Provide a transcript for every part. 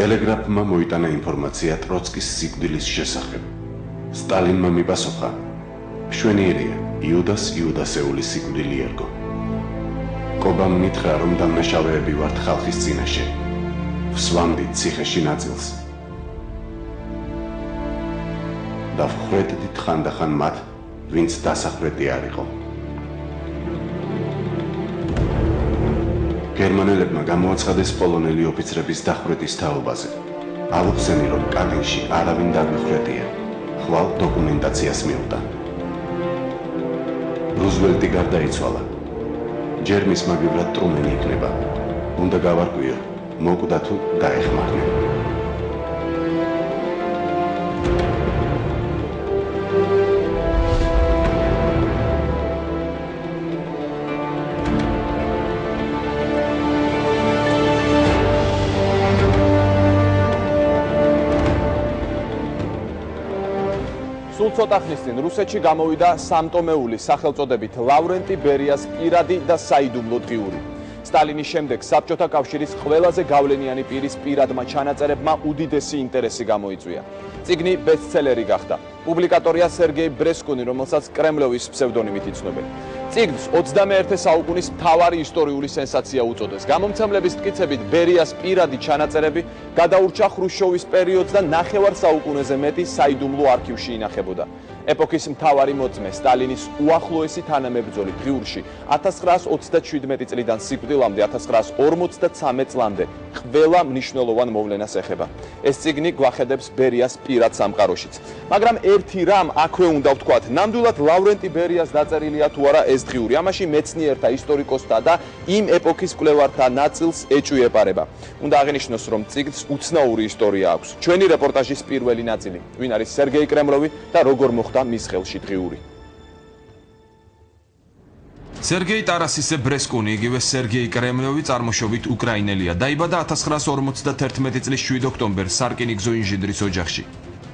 ტელეგრაფმა მოიტანა ინფორმაცია ტროცკის სიკვდილის შესახებ. სტალინმა მიპასუხა: მშვენიერია, იუდასეულის სიკვდილი ერგო. კობამ მითხრა, რომ დამნაშავეები ვართ ხალხის წინაშე. ვსვამდით ციხეში ნაწილს. და ვხვედით ხანდახან მათ, ვინც დასახრეთი არ იყო. გერმანელებმა გამოაცხადეს პოლონელი ოფიცრების დახვრეტის თაობაზე. ავუხსენი, რომ კატინში არავინ დაგვიხვედია. ხვალ დოკუმენტაციას მივდა. რუზველტი გარდაიცვალა. ჯერ მის მაგივრად ტრუმენი იქნება. უნდა გავარკვიო, მოკვდა თუ დაეხმარნენ. სულ ცოტა ხნის წინ რუსეთში გამოვიდა სამტომეული სახელწოდებით ლავრენტი ბერიას პირადი და საიდუმლო დღიური. სტალინის შემდეგ საბჭოთა კავშირის ყველაზე გავლენიანი პირის პირადმა ჩანაწერებმა უდიდესი ინტერესი გამოიწვია. წიგნი ბესტსელერი გახდა. პუბლიკატორია სერგეი ბრესკუნი, რომელსაც კრემლოვის ფსევდონიმით იცნობენ. წიგნს 21 საუკუნის მთავარი ისტორიული სენსაცია უწოდეს. გამომცემლების მტკიცებით ბერიას პირადი ჩანაწერები გადაურჩა ხრუშჩოვის პერიოდს და ნახევარ საუკუნეზე მეტი საიდუმლო არქივში ინახებოდა. ეპოქის მთავარი მოწმე სტალინის უახლოესი თანამებრძოლი დღიურში 1937 წლიდან სიკვდილამდე 1953 წლამდე ყველა მნიშვნელოვან მოვლენას ეხება. ეს წიგნი გვახედებს ბერიას პირად სამყაროშიც. მაგრამ ერთი რამ აქვე უნდა ვთქვათ, ნამდვილად ლავრენტი ბერიას დაწერილია თუ არა ეს დღიური. ამაში მეცნიერთა, ისტორიკოსთა და იმ ეპოქის მკვლევართა ნაწილს ეჭვი ეპარება. უნდა აღინიშნოს, რომ წიგნს უცნაური ისტორია აქვს. ჩვენი რეპორტაჟის პირველი ნაწილი, ვინ არის სერგეი კრემლოვი და როგორ მოხდა მის ხელში დღიური. სერგეი ტარასისე ბრესკუნი, იგივე სერგეი კრემლოვი წარმოშობით უკრაინელია. დაიბადა 1951 წლის 7 ოქტომბერს სარკინიგზო ინჟინრის ოჯახში.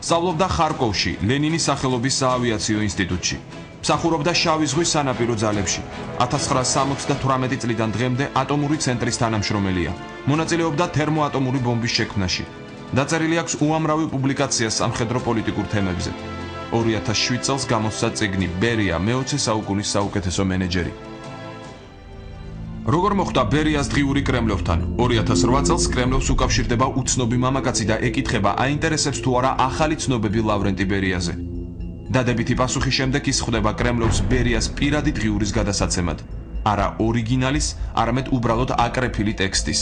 სწავლობდა ხარკოვში, ლენინის სახელობის საავიაციო ინსტიტუტში. მსახურობდა შავი ზღვის სანაპირო ძალებში. 1978 წლიდან დღემდე ატომური ცენტრის თანამშრომელია. მონაწილეობდა თერმოატომური ბომბის შექმნაში. დაწერილი აქვს უამრავი პუბლიკაცია სამხედრო პოლიტიკურ თემებზე. 2007 წელს გამოსცა წიგნი ბერია მე-20 საუკუნის საუკეთესო მენეჯერი. როგორ მოხდა ბერიას დღიური კრემლოვთან? 2008 წელს კრემლოვს უკავშირდება უცნობი მამაკაცი და ეკითხება, აინტერესებს თუ არა ახალი ცნობები ლავრენტი ბერიაზე. დადებითი პასუხის შემდეგ ის ხვდება კრემლოვს ბერიას პირადი დღიურის გადასაცემად. არა ორიგინალის, არამედ უბრალოდ აკრეფილი ტექსტის.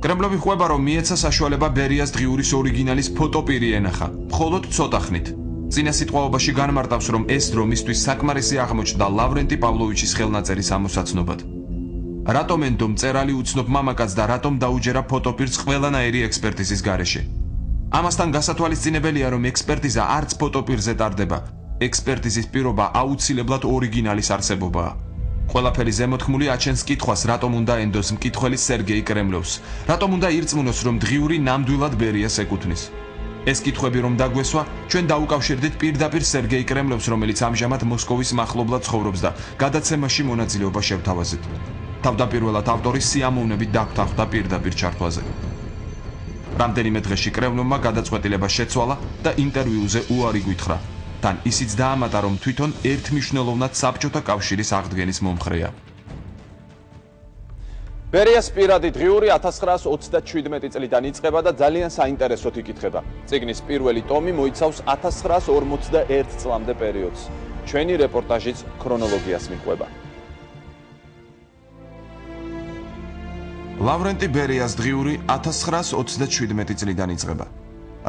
კრემლოვი ხვდება, რომ მიეცა საშუალება ბერიას დღიურის ორიგინალის ფოტოპირი ენახა, მხოლოდ ცოტა ხნით. წინა სიტყვაობაში განმარტავს, რომ ეს დრო მისთვის საკმარისი აღმოჩნდა ლავრენტი პავლოვიჩის ხელნაწერის ამოსაცნობად. რატომ ენდო მწერალი უცნობ მამაკაცს და რატომ დაუჯერა ფოტოპირს ყველანაირი ექსპერტიზის გარეშე? ამასთან გასათვალისწინებელია, რომ ექსპერტიზა არც ფოტოპირზე ტარდება. ექსპერტიზის პირობა აუცილებლად ორიგინალის არსებობაა. ყველაფერი ზემოთქმული აჩენს კითხვას, რატომ უნდა ენდოს მკითხველი სერგეი კრემლოვს? რატომ უნდა ირწმუნოს, რომ დღიური ნამდვილად ბერიას ეკუთვნის? ეს კითხვები რომ დაგვესვა, ჩვენ დაუკავშირდით პირდაპირ სერგეი კრემლოვს, რომელიც ამჟამად მოსკოვის მახლობლად ცხოვრობს და გადაცემაში მონაწილეობა შევთავაზეთ. თავდაპირველად ავტორი სიამოვნებით დაგვთანხმდა პირდაპირ ჩართვაზე. რამდენიმე დღეში კრემლოვმა გადაწყვეტილება შეცვალა და ინტერვიუზე უარი გვითხრა. თან ისიც დაამატა, რომ თვითონ ერთმნიშვნელოვნად საბჭოთა კავშირის აღდგენის მომხრეა. ბერიას პირადი დღიური 1937 წლიდან იწყება და ძალიან საინტერესოდ იკითხება. წიგნის პირველი ტომი მოიცავს 1941 წლამდე პერიოდს. ჩვენი რეპორტაჟიც ქრონოლოგიას მიყვება. ლავრენტი ბერიას დღიური 1937 წლიდან იწყება.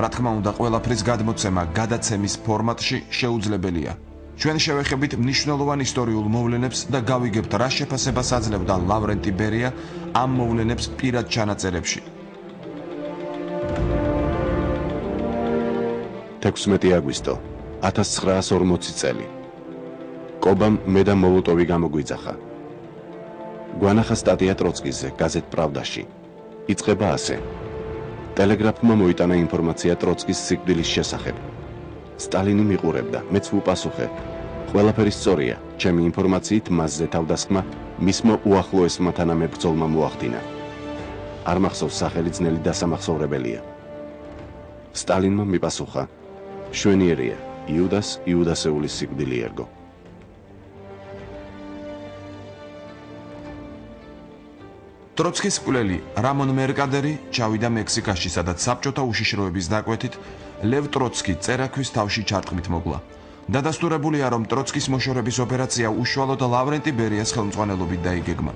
რა თქმა უნდა, ყველაფრის გადმოცემა გადაცემის ფორმატში შეუძლებელია. ჩვენ შევეხებით მნიშვნელოვან ისტორიულ მოვლენებს და გავიგებთ, რა შეფასებას აძლევდა ლავრენტი ბერია ამ მოვლენებს პირად ჩანაწერებში. 16 აგვისტო 1940 წელი. კობამ მე და მოლოტოვი გამოგვიძახა. გვანახა სტატია ტროცკიზე გაზეთ პრავდაში. იწყება ასე. ტელეგრაფმა მოიტანა ინფორმაცია ტროცკის სიკვდილის შესახებ. სტალინი მიყურებდა, მეც ვუპასუხე. ყველაფერი სწორია, ჩემი ინფორმაციით მასზე თავდასხმა მისმა უახლოესმა თანამებრძოლმა მოახდინა. არ მახსოვს სახელი ძნელი დასამახსოვრებელია. სტალინმა მიპასუხა: შვენიერია, იუდასეულის სიკვდილი ერგო. ტროცკის მკვლელი რამონ მერკადერი ჩავიდა მექსიკაში, სადაც საბჭოთა უშიშროების დაკვეთით ლევ ტროცკი წერაქვის თავში ჩარტყმით მოგლა. დადასტურებულია, რომ ტროცკის მოშორების ოპერაცია უშუალოდ ლავრენტი ბერიას ხელმძღვანელობით დაიგეგმა.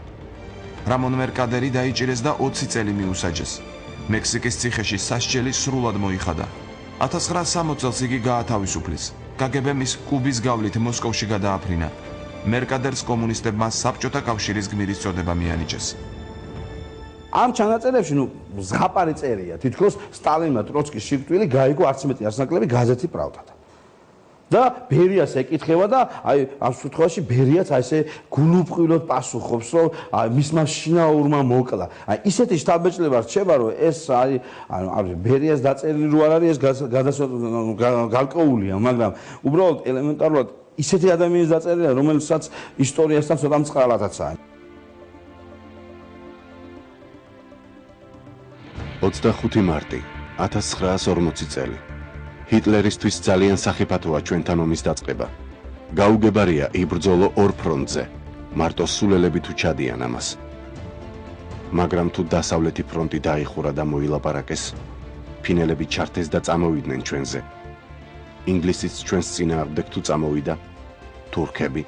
რამონ მერკადერი დაიჭირეს და 20 წელი მიუსაჯეს. მექსიკის ციხეში სასჯელი სრულად მოიხადა. 1960 წელს იგი გაათავისუფლეს. კგბ-მ ის კუბის გავლით მოსკოვში გადააფრინა. მერკადერს კომუნისტებმა საბჭოთა კავშირის გმირის წოდება მიანიჭეს. ამ ჩანაწერებში ზღაპარი წერია, თითქოს სტალინმა ტროცკის სიკვდილი გაიგო არც მეტი არც ნაკლები გაზეთი პრავდად. და ბერიას ეკითხება და ამ შემთხვევაში ბერიაც ესე გულუბრყვილოდ პასუხობს, რომ მისმა შინაურმა მოკლა. ისეთი შთაბეჭდილება რჩება, რომ ეს ბერიას დაწერილი რო არ არის, ეს გარკვეულია, მაგრამ უბრალოდ ელემენტარულად ისეთი ადამიანის დაწერილია, რომელსაც ისტორიასთან ცოტა მწყალათაცაა. 25 მარტი 1940 წელი. ჰიტლერისთვის ძალიან სახიფათოა ჩვენთან ომის დაწყება. გაუგებარია იბრძოლო ორ ფრონტზე. მარტო სულელები თუ ჩადიან ამას. მაგრამ თუ დასავლეთი ფრონტი დაიხურა და მოილაპარაკეს, ფინელები ჩართეს და წამოვიდნენ ჩვენზე. ინგლისიც ჩვენს წინააღმდეგ თუ წამოვიდა, თურქები,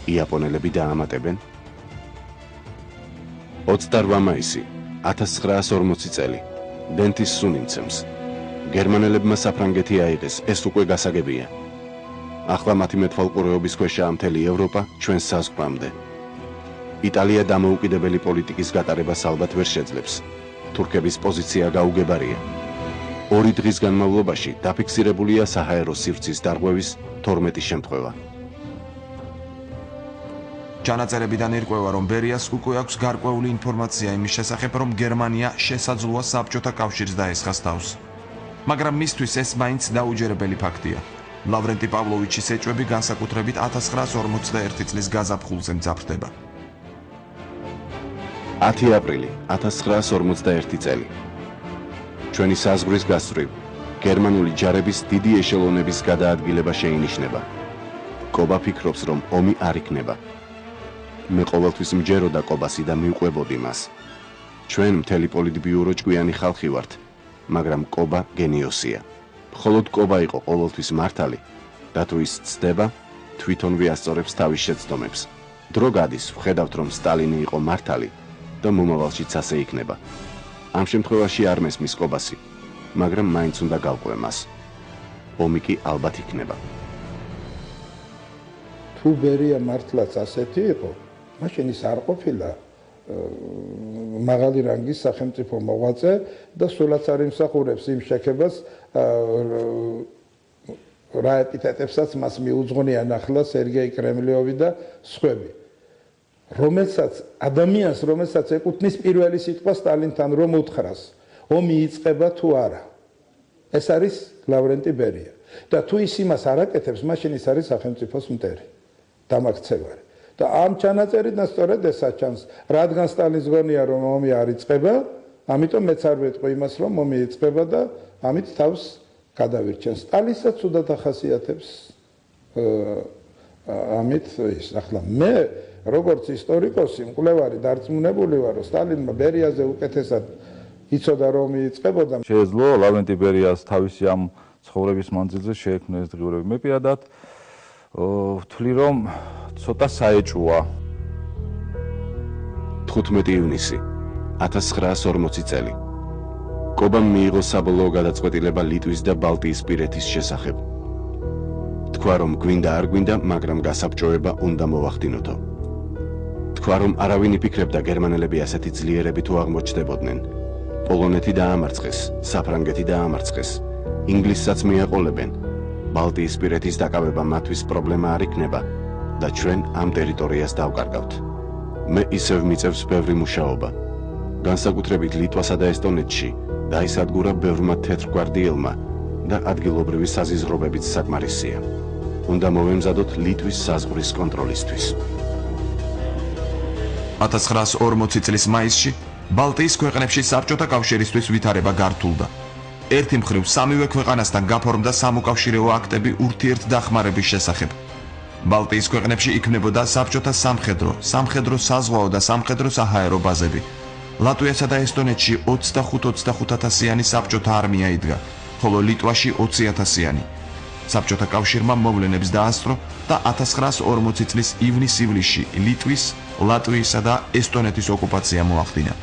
იაპონელები დაამატებენ. 28 მაისი 1940 წელი. დენთის სუნიმცემს. გერმანელებმა საფრანგეთი აიღეს, ეს უკვე გასაგებია. ახლა მათი მეტვალყურეობის ქვეშაა მთელი ევროპა ჩვენს საზღვრამდე. იტალია დამოუკიდებელი პოლიტიკის გატარებას ალბათ ვერ შეძლებს. თურქების პოზიცია გაუგებარია. 2 დღის განმავლობაში დაფიქსირებულია საჰაერო სივრცის დარღვევის 12 შემთხვევა. ჩანაწერებიდან ირკვევა, რომ ბერიას უკვე აქვს გარკვეული ინფორმაცია იმის შესახებ, რომ გერმანია შესაძლოა საბჭოთა კავშირს დაესხას თავს. მაგრამ მისთვის ეს მაინც დაუჯერებელი ფაქტია. ლავრენტი პავლოვიჩის ეჭვები განსაკუთრებით 1941 წლის გაზაფხულზე მძაფრდება. 10 აპრილი 1941 წელი. ჩვენი საზღვრის გასწვრივ გერმანული ჯარების დიდი ეშელონების გადაადგილება შეინიშნება. კობა ფიქრობს, რომ ომი არ იქნება. მე ყოველთვის მჯეროდა კობასი და მივყვებოდი მას. ჩვენ მთელი პოლიტბიურო ჭკვიანი ხალხი ვართ, მაგრამ კობა გენიოსია. მხოლოდ კობა იყო ყოველთვის მართალი და თუ ის ცდება, თვითონ ვიასწორებს თავის შეცდომებს. დრო გადის, ვხედავთ, რომ სტალინი იყო მართალი და მომავალშიც ასე იქნება. ამ შემთხვევაში არ მესმის კობასი, მაგრამ მაინც უნდა გავყვე მას. ომი კი ალბათ იქნება. თუ ბერია მართლაც ასეთი იყო, მაშინ ის არ ყოფილა მაღალი რანგის სახელმწიფო მოღვაწე და სულაც არ იმსახურებს იმ შექებას, რა ეპითეტებსაც მას მიუძღვნიან ახლა სერგეი კრემლიოვი და სხვები. რომელსაც ეკუთვნის პირველი სიტყვა სტალინთან რომ უთხრას, ომი იწყება თუ არა. ეს არის ლავრენტი ბერია. და თუ ის იმას არ აკეთებს, მაშინ ის არის სახელმწიფოს მტერი, დამაქცევარი. და ამ ჩანაწერიდან სწორედ ეს აჩანს, რადგან სტალინს გონია, რომ ომი არ იწყება, ამიტომ მეც არ ვეტყვი იმას, რომ ომი იწყება და ამით თავს გადავირჩენ. სტალინსაც უდად ახასიათებს ამით ის. ახლა მე როგორც ისტორიკოსი, მკვლევარი დარწმუნებული ვარ, რომ სტალინმა ბერიაზე უკეთესად იცოდა რომ იწყებოდა. შეეძლო ლავრენტი ბერიას თავისი ამ ცხოვრების მანძილზე შეექმნა ეს დღიურები. მე პირადად ვთვლი, რომ ცოტა საეჭვოა. 15 ივნისი 1940 წელი. კობამ მიიღო საბოლოო გადაწყვეტილება ლიტვის და ბალტიისპირეთის შესახებ. თქვა, რომ გვინდა არ გვინდა, მაგრამ გასაბჭოება უნდა მოვახდინოთო. თქვა, რომ არავინ იფიქრებდა გერმანელები ასეთი ძლიერები თუ აღმოჩნდებოდნენ. პოლონეთი დაამარცხეს, საფრანგეთი დაამარცხეს, ინგლისსაც მიაყოლებენ. ბალტიისპირეთის დაკავება მათთვის პრობლემა არ იქნება და ჩვენ ამ ტერიტორიას დავკარგავთ. მე ისევ მიწევს ბევრი მუშაობა. განსაკუთრებით ლიტვასა და ესტონეთში დაისადგურა ბევრმა თეთრგვარდიელმა და ადგილობრივი საზიზღრობებიც საკმარისია. უნდა მოვემზადოთ ლიტვის საზღვრის კონტროლისთვის. 1940 წლის მაისში ბალტიის ქვეყნებში საბჭოთა კავშირისთვის ვითარება გართულდა. ერთი მხრივ სამივე ქვეყანასთან გაფორმდა სამოკავშირეო აქტები ურთიერთდახმარების შესახებ. ბალტიის ქვეყნებში იქმნებოდა საბჭოთა სამხედრო-საზღვაო და სამხედრო-საჰაერო ბაზები. ლატვიასა და ესტონეთში 25,000-იანი საბჭოთა არმია იდგა, ხოლო ლიტვაში 20,000-იანი. საბჭოთა კავშირმა მოვლენებს დაასწრო და 1940 წლის ივნისში ლიტვის, ლატვიისა და ესტონეთის ოკუპაცია მოახდინა.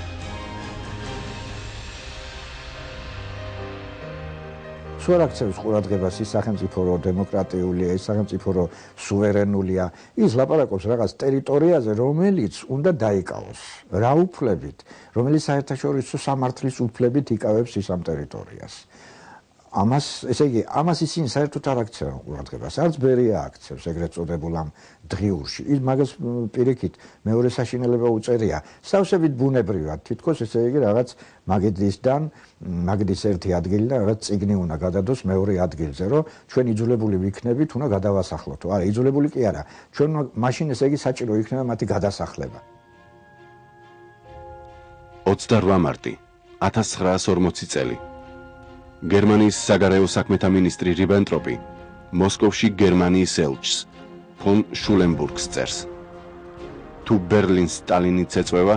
სულ აქცევს ყურადღებას ის სახელმწიფო რო დემოკრატიულია, ის სახელმწიფო რო სუვერენულია, ის ლაპარაკობს რაღაც ტერიტორიაზე, რომელიც უნდა დაიკავოს. რა უფლებით, რომელიც საერთაშორისო სამართლის უფლებით იკავებს ის ამ ტერიტორიას. ესე იგი, ამას ისინი საერთოდ არ აქცევენ ყურადღებას. არც ბერია აქცევს ეგრეთ წოდებულ ამ დღიურში. ის მაგას პირიქით მეორე საშინელება უწერია. სავსებით ბუნებრივად, თითქოს ესე იგი რაღაც მაგდის ერთი ადგილიდან რაღაც წიგნი უნდა გადადოს მეორე ადგილზე, რომ ჩვენ იძულებული ვიქნებით, უნდა გადავასახლოთ. არა, იძულებული კი არა. ჩვენ მაშინ ესე იგი საჭირო იქნება მათი გადასახლება. 28 მარტი 1940 წელი. გერმანიის საგარეო საქმეთა მინისტრი რიბენტროპი მოსკოვში გერმანიის ელჩს ფონ შულენბურგს წერს. თუ ბერლინს სტალინი წეწვევა,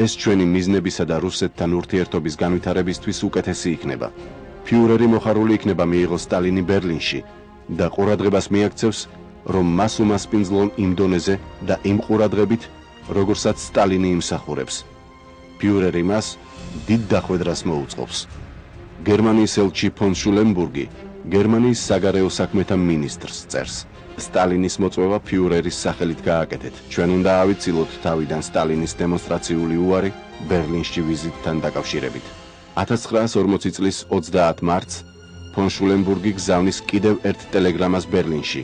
ეს ჩვენი მიზნებისა და რუსეთთან ურთიერთობის განვითარებისთვის უკეთესი იქნება. ფიურერი მოხარული იქნება მიიღოს სტალინი ბერლინში და ყურადღებას მიაქცევს, რომ მას უმასპინძლონ იმ დონეზე და იმ ყურადღებით, როგორცაც სტალინი იმსახურებს. ფიურერი მას დიდ დახვედრას მოუწყობს. გერმანიის ელჩი ფონ შულენბურგი გერმანიის საგარეო საქმეთა მინისტრს წერს. სტალინის მოწვევა ფიურერის სახელით გააკეთეთ. ჩვენ უნდა ავიცილოთ თავიდან სტალინის დემონსტრაციული უარი ბერლინში ვიზიტთან დაკავშირებით. 1940 წლის 30 მარტს ფონ შულენბურგი გზავნის კიდევ ერთ ტელეგრამას ბერლინში.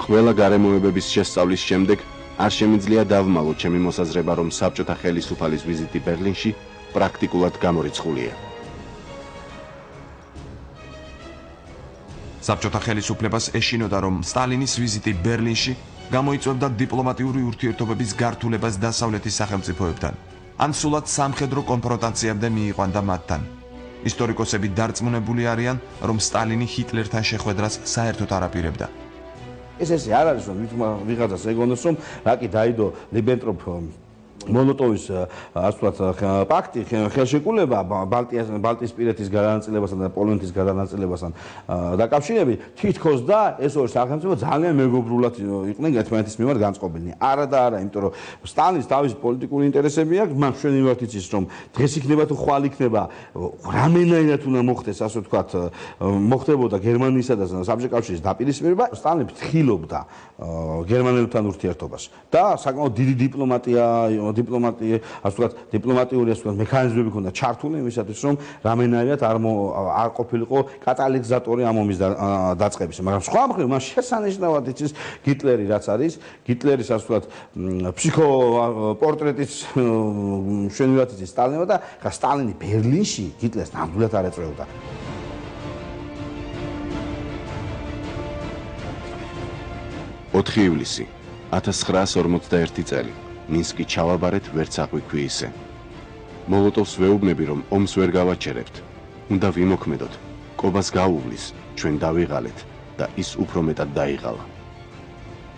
ყველა გარემოებების შესწავლის შემდეგ არ შემიძლია დავმალო ჩემი მოსაზრება, რომ საბჭოთა ხელისუფალის ვიზიტი ბერლინში პრაქტიკულად გამორიცხულია. საბჭოთა ხელისუფლებას ეშინოდა, რომ სტალინის ვიზიტი ბერლინში გამოიწვევდა დიპლომატიური ურთიერთობების გართულებას დასავლეთის სახელმწიფოებთან. ან სულად სამხედრო კონფრონტაციამდე მიიყვანდა მათთან. ისტორიკოსები დარწმუნებული არიან, რომ სტალინი ჰიტლერთან შეხვედრას საერთოდ არ აპირებდა. ეს არ არის, რომ ვიღაცას ეგონოს, რომ რაკი დაიდო რიბენტროპ მოლოტოვის პაქტი ხელშეკრულება ბალტიისპირეთის გადანაწილებასთან და პოლონეთის გადანაწილებასთან დაკავშირებით, თითქოს და ეს ორი სახელმწიფო ძალიან მეგობრულად იყვნენ ერთმანეთის მიმართ განწყობილნი. არა და არა, იმიტომ რომ სტალინს თავისი პოლიტიკური ინტერესები აქვს, მას მშვენივრად იცის, რომ დღეს იქნება თუ ხვალ იქნება, რამენაირად უნდა მოხდეს, ასე ვთქვათ, მოხდებოდა გერმანიისა და საბჭოთა კავშირის დაპირისპირება. სტალინი ფრთხილობდა გერმანელებთან ურთიერთობას და საკმაოდ დიდი დიპლომატიური მექანიზმები ჰქონდა ჩართული იმისათვის, რომ რამენაირად არ ყოფილიყო კატალიზატორი ამ ომის დაწყებისა. მაგრამ სხვა მხრივ მას შესანიშნავად იცის ჰიტლერი, რაც არის, ჰიტლერის ასე ვთქვათ ფსიქოპორტრეტის მშვენივრად იცის სტალინა და სტალინი ბერლინში ჰიტლერს ნამდვილად არ ეწვევდა. 4 ივლისი 1941 წელი. მინსკი ჩავაბარეთ, ვერც აღვიქვი ისე. მოლოტოვს ვეუბნები, რომ ომს ვერ გავაჩერებთ. უნდა ვიმოქმედოთ, კობას გაუვლის, ჩვენ დავიღალეთ და ის უფრო მეტად დაიღალა.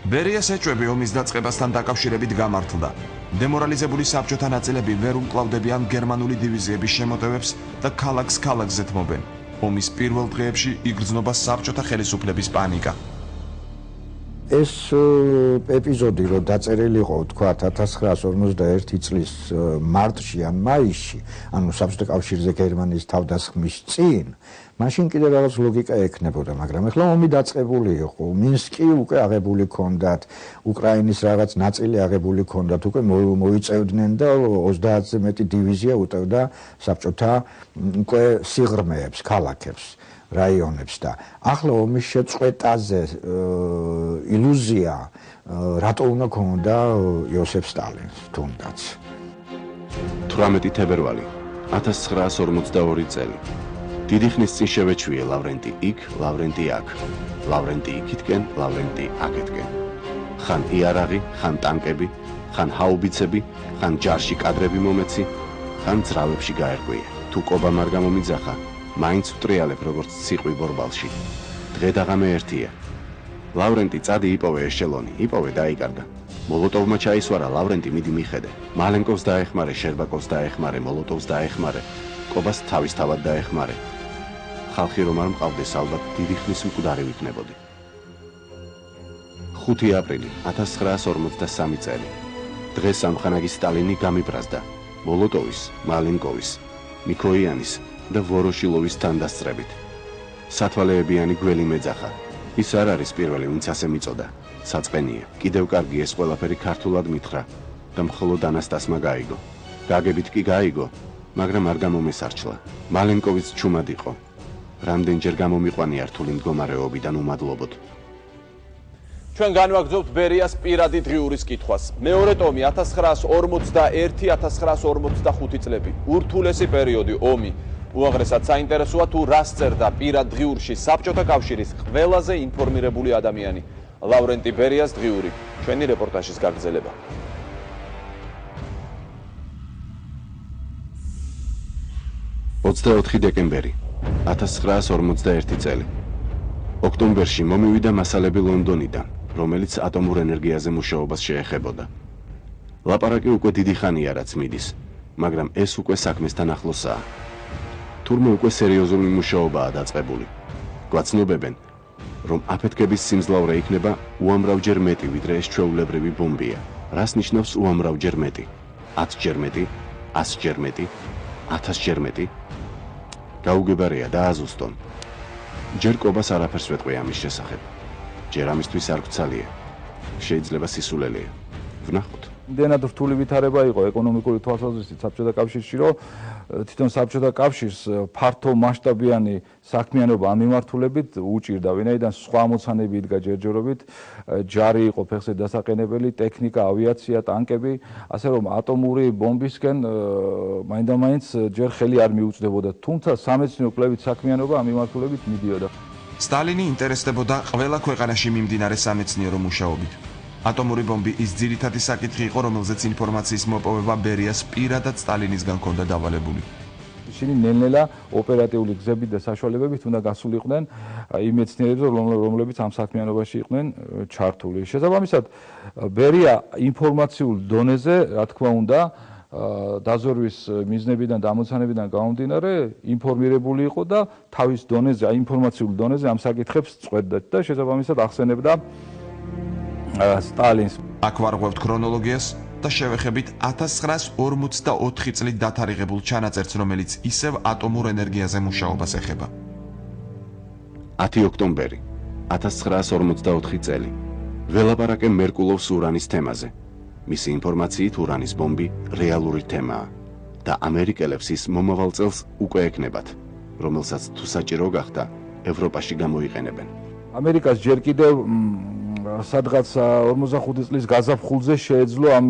ბერიას ეჭვები ომის დაწყებასთან დაკავშირებით გამართლდა. დემორალიზებული საბჭოთა ნაწილები ვერ უმკლავდებიან გერმანული დივიზიების შემოტევებს და ქალაქს-ქალაქზე თმობენ. ომის პირველ დღეებში იგრძნობა საბჭოთა ხელისუფლების პანიკა. ეს ეპიზოდი რო დაწერილი იყო, თქვა 1941 წლის მარტში ან მაისში, ანუ საბჭოთა კავშირზე გერმანიის თავდასხმის წინ, მაშინ კიდე რაღაც ლოგიკა ექნებოდა, მაგრამ ახლა ომი დაწყებული იყო. მინსკი უკვე აღებული ჰქონდათ, უკრაინის რაღაც ნაწილი აღებული ჰქონდათ, უკვე მოიწევდნენ და 30-ზე მეტი დივიზია უტევდა საბჭოთა უკვე სიღრმეებს, ქალაქებს. რაიონებს და ახლა ომის შეწყვეტაზე ილუზია რატო უნდა ქონდა იოსებ სტალინს თუნდაც. 18 თებერვალი 1942 წელი. დიდი ხნის წინ შევეჩვიე ლავრენტი იქ, ლავრენტი აქ. ლავრენტი იქითკენ, ლავრენტი აქეთკენ. ხან იარაღი, ხან ტანკები, ხან ჰაუბიცები, ხან ჯარში კადრები მომეცი, ან ძრალებში გაერკვია. თუ კობამ არ გამომიძახა, მაინც ვტრიალებ როგორც ციყვი ბორბალში. დღე და ღამე ერთია. ლავრენტი წადი იპოვე ეშელონი, იპოვე დაიკარგა. მოლოტოვმა ჩაისვარა, ლავრენტი მიდი მიხედე. მალენკოვს დაეხმარე, შერბაკოვს დაეხმარე, მოლოტოვს დაეხმარე, კობას თავისთავად დაეხმარე. ხალხი რომ არ მყავდეს, ალბათ დიდი ხნის მკვდარი ვიქნებოდი. 5 აპრილი 1943 წელი. დღეს სამხანაგის სტალინი გამიბრაზდა მოლოტოვის, მალენკოვის, მიქოიანის და ვოროშილოვის თანდასწრებით. სათვალეებიანი გველი მეძახა. ის არ არის პირველი, ვინც ასე მიწოდა. საწყენია, კიდევ კარგი ეს ყველაფერი ქართულად მითხრა და მხოლოდ ანასტასმა გაიგო. გაგებით კი გაიგო, მაგრამ არ გამომესარჩლა. მალენკოვიც ჩუმად იყო. რამდენჯერ გამომიყვანია რთული მდგომარეობიდან უმადლობოდ. ჩვენ განვაგრძობთ ბერიას პირადი დღიურის კითხვას. მეორე ტომი 1941-1945 წლები. ურთულესი პერიოდი, ომი. უაღრესად საინტერესოა თუ რას წერდა პირად დღიურში საბჭოთა კავშირის ყველაზე ინფორმირებული ადამიანი, ლავრენტი ბერიას დღიური. ჩვენი რეპორტაჟის გაგრძელება. 24 დეკემბერი 1941 წელი. ოქტომბერში მომივიდა მასალები ლონდონიდან, რომელიც ატომურ ენერგიაზე მუშაობას შეეხებოდა. ლაპარაკი უკვე დიდი ხანია რაც მიდის, მაგრამ ეს უკვე საქმესთან ახლოსაა. თურმე უკვე სერიოზული მუშაობაა დაწყებული. გვაცნობებენ, რომ აფეთქების სიმძლავრე იქნება უამრავჯერ მეტი, ვიდრე ეს ჩვეულებრივი ბომბია. რას ნიშნავს უამრავჯერ მეტი? 10-ჯერ მეტი, 100-ჯერ მეტი, 1000-ჯერ მეტი? გაუგებარია და აზუსტონ. ჯერ კობას არაფერს ვეტყვი ამის შესახებ. ჯერ ამისთვის არ გვცალია. შეიძლება სისულელეა. ვნახოთ. იმდენად რთული ვითარება იყო ეკონომიკური თვალსაზრისით საბჭოთა კავშირში, რომ თვითონ საბჭოთა კავშირს ფართო მასშტაბიანი საქმიანობა ამ მიმართულებით უჭირდა, ვინაიდან სხვა ამოცანები იდგა ჯერჯერობით, ჯარი იყო ფეხზე დასაყენებელი, ტექნიკა, ავიაცია, ტანკები, ასე რომ ატომური ბომბისკენ მაინდამაინც ჯერ ხელი არ მიუწვდებოდა, თუმცა სამეცნიერო კვლევით საქმიანობა ამ მიმართულებით მიდიოდა. სტალინი ინტერესდებოდა ყველა ქვეყანაში მიმდინარე სამეცნიერო მუშაობით. ატომური ბომბი ის ძირითადი საკითხი იყო, რომელზეც ინფორმაციის მოპოვება ბერიას პირადად სტალინისგან ჰქონდა დავალებული. ისინი ნელ-ნელა ოპერატიული გზებით და საშუალებებით უნდა გასულიყვნენ იმ მეცნიერებს, რომლებიც ამ საქმიანობაში იყვნენ ჩართული. შესაბამისად, ბერია ინფორმაციულ დონეზე, რა თქმა უნდა, დაზვერვის მიზნებიდან და ამოცანებიდან გამომდინარე, ინფორმირებული იყო და თავის დონეზე, ინფორმაციულ დონეზე ამ საკითხებს წყვეტდა და შესაბამისად ახსენებდა სტალინს. აქ ვარღვევთ ქრონოლოგიას და შევეხებით 1944 წლით დათარიღებულ ჩანაწერს, რომელიც ისევ ატომურ ენერგიაზე მუშაობას ეხება. 10 ოქტომბერი 1944 წელი. ველაპარაკე მერკულოვს ურანის თემაზე. მისი ინფორმაციით ურანის ბომბი რეალური თემაა და ამერიკელებს ის მომავალ წელს უკვე ეკნებათ, რომელსაც თუ საჭირო გახდა, ევროპაში გამოიყენებენ. ამერიკას ჯერ კიდევ სადღაც 45 წლის გაზაფხულზე შეეძლო ამ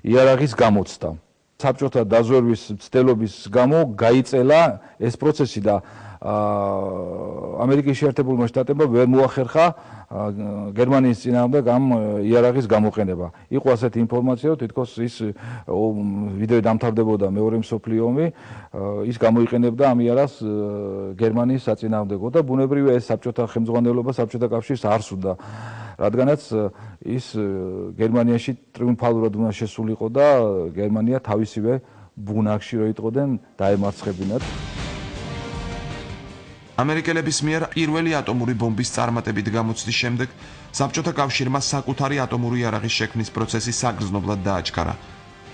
იარაღის გამოცდა. საბჭოთა დაზვერვის მცდელობის გამო გაიწელა ეს პროცესი და ამერიკის შეერთებულმა შტატებმა ვერ მოახერხა გერმანიის წინააღმდეგ ამ იარაღის გამოყენება. იყო ასეთი ინფორმაცია, რომ თითქოს ის ვიდრე დამთავრდებოდა მეორე მსოფლიო ომი, ის გამოიყენებდა ამ იარაღს გერმანიის საწინააღმდეგო და ბუნებრივია ეს საბჭოთა ხელმძღვანელობა საბჭოთა კავშირს არ სურდა, რადგანაც ის გერმანიაში ტრიუმფალურად უნდა შესულიყო და გერმანია თავისივე ბუნაგში რო იტყოდნენ დაემარცხებინათ. ამერიკელების მიერ პირველი ატომური ბომბის წარმატებით გამოცდის შემდეგ საბჭოთა კავშირმა საკუთარი ატომური იარაღის შექმნის პროცესი საგრძნობლად დააჩქარა.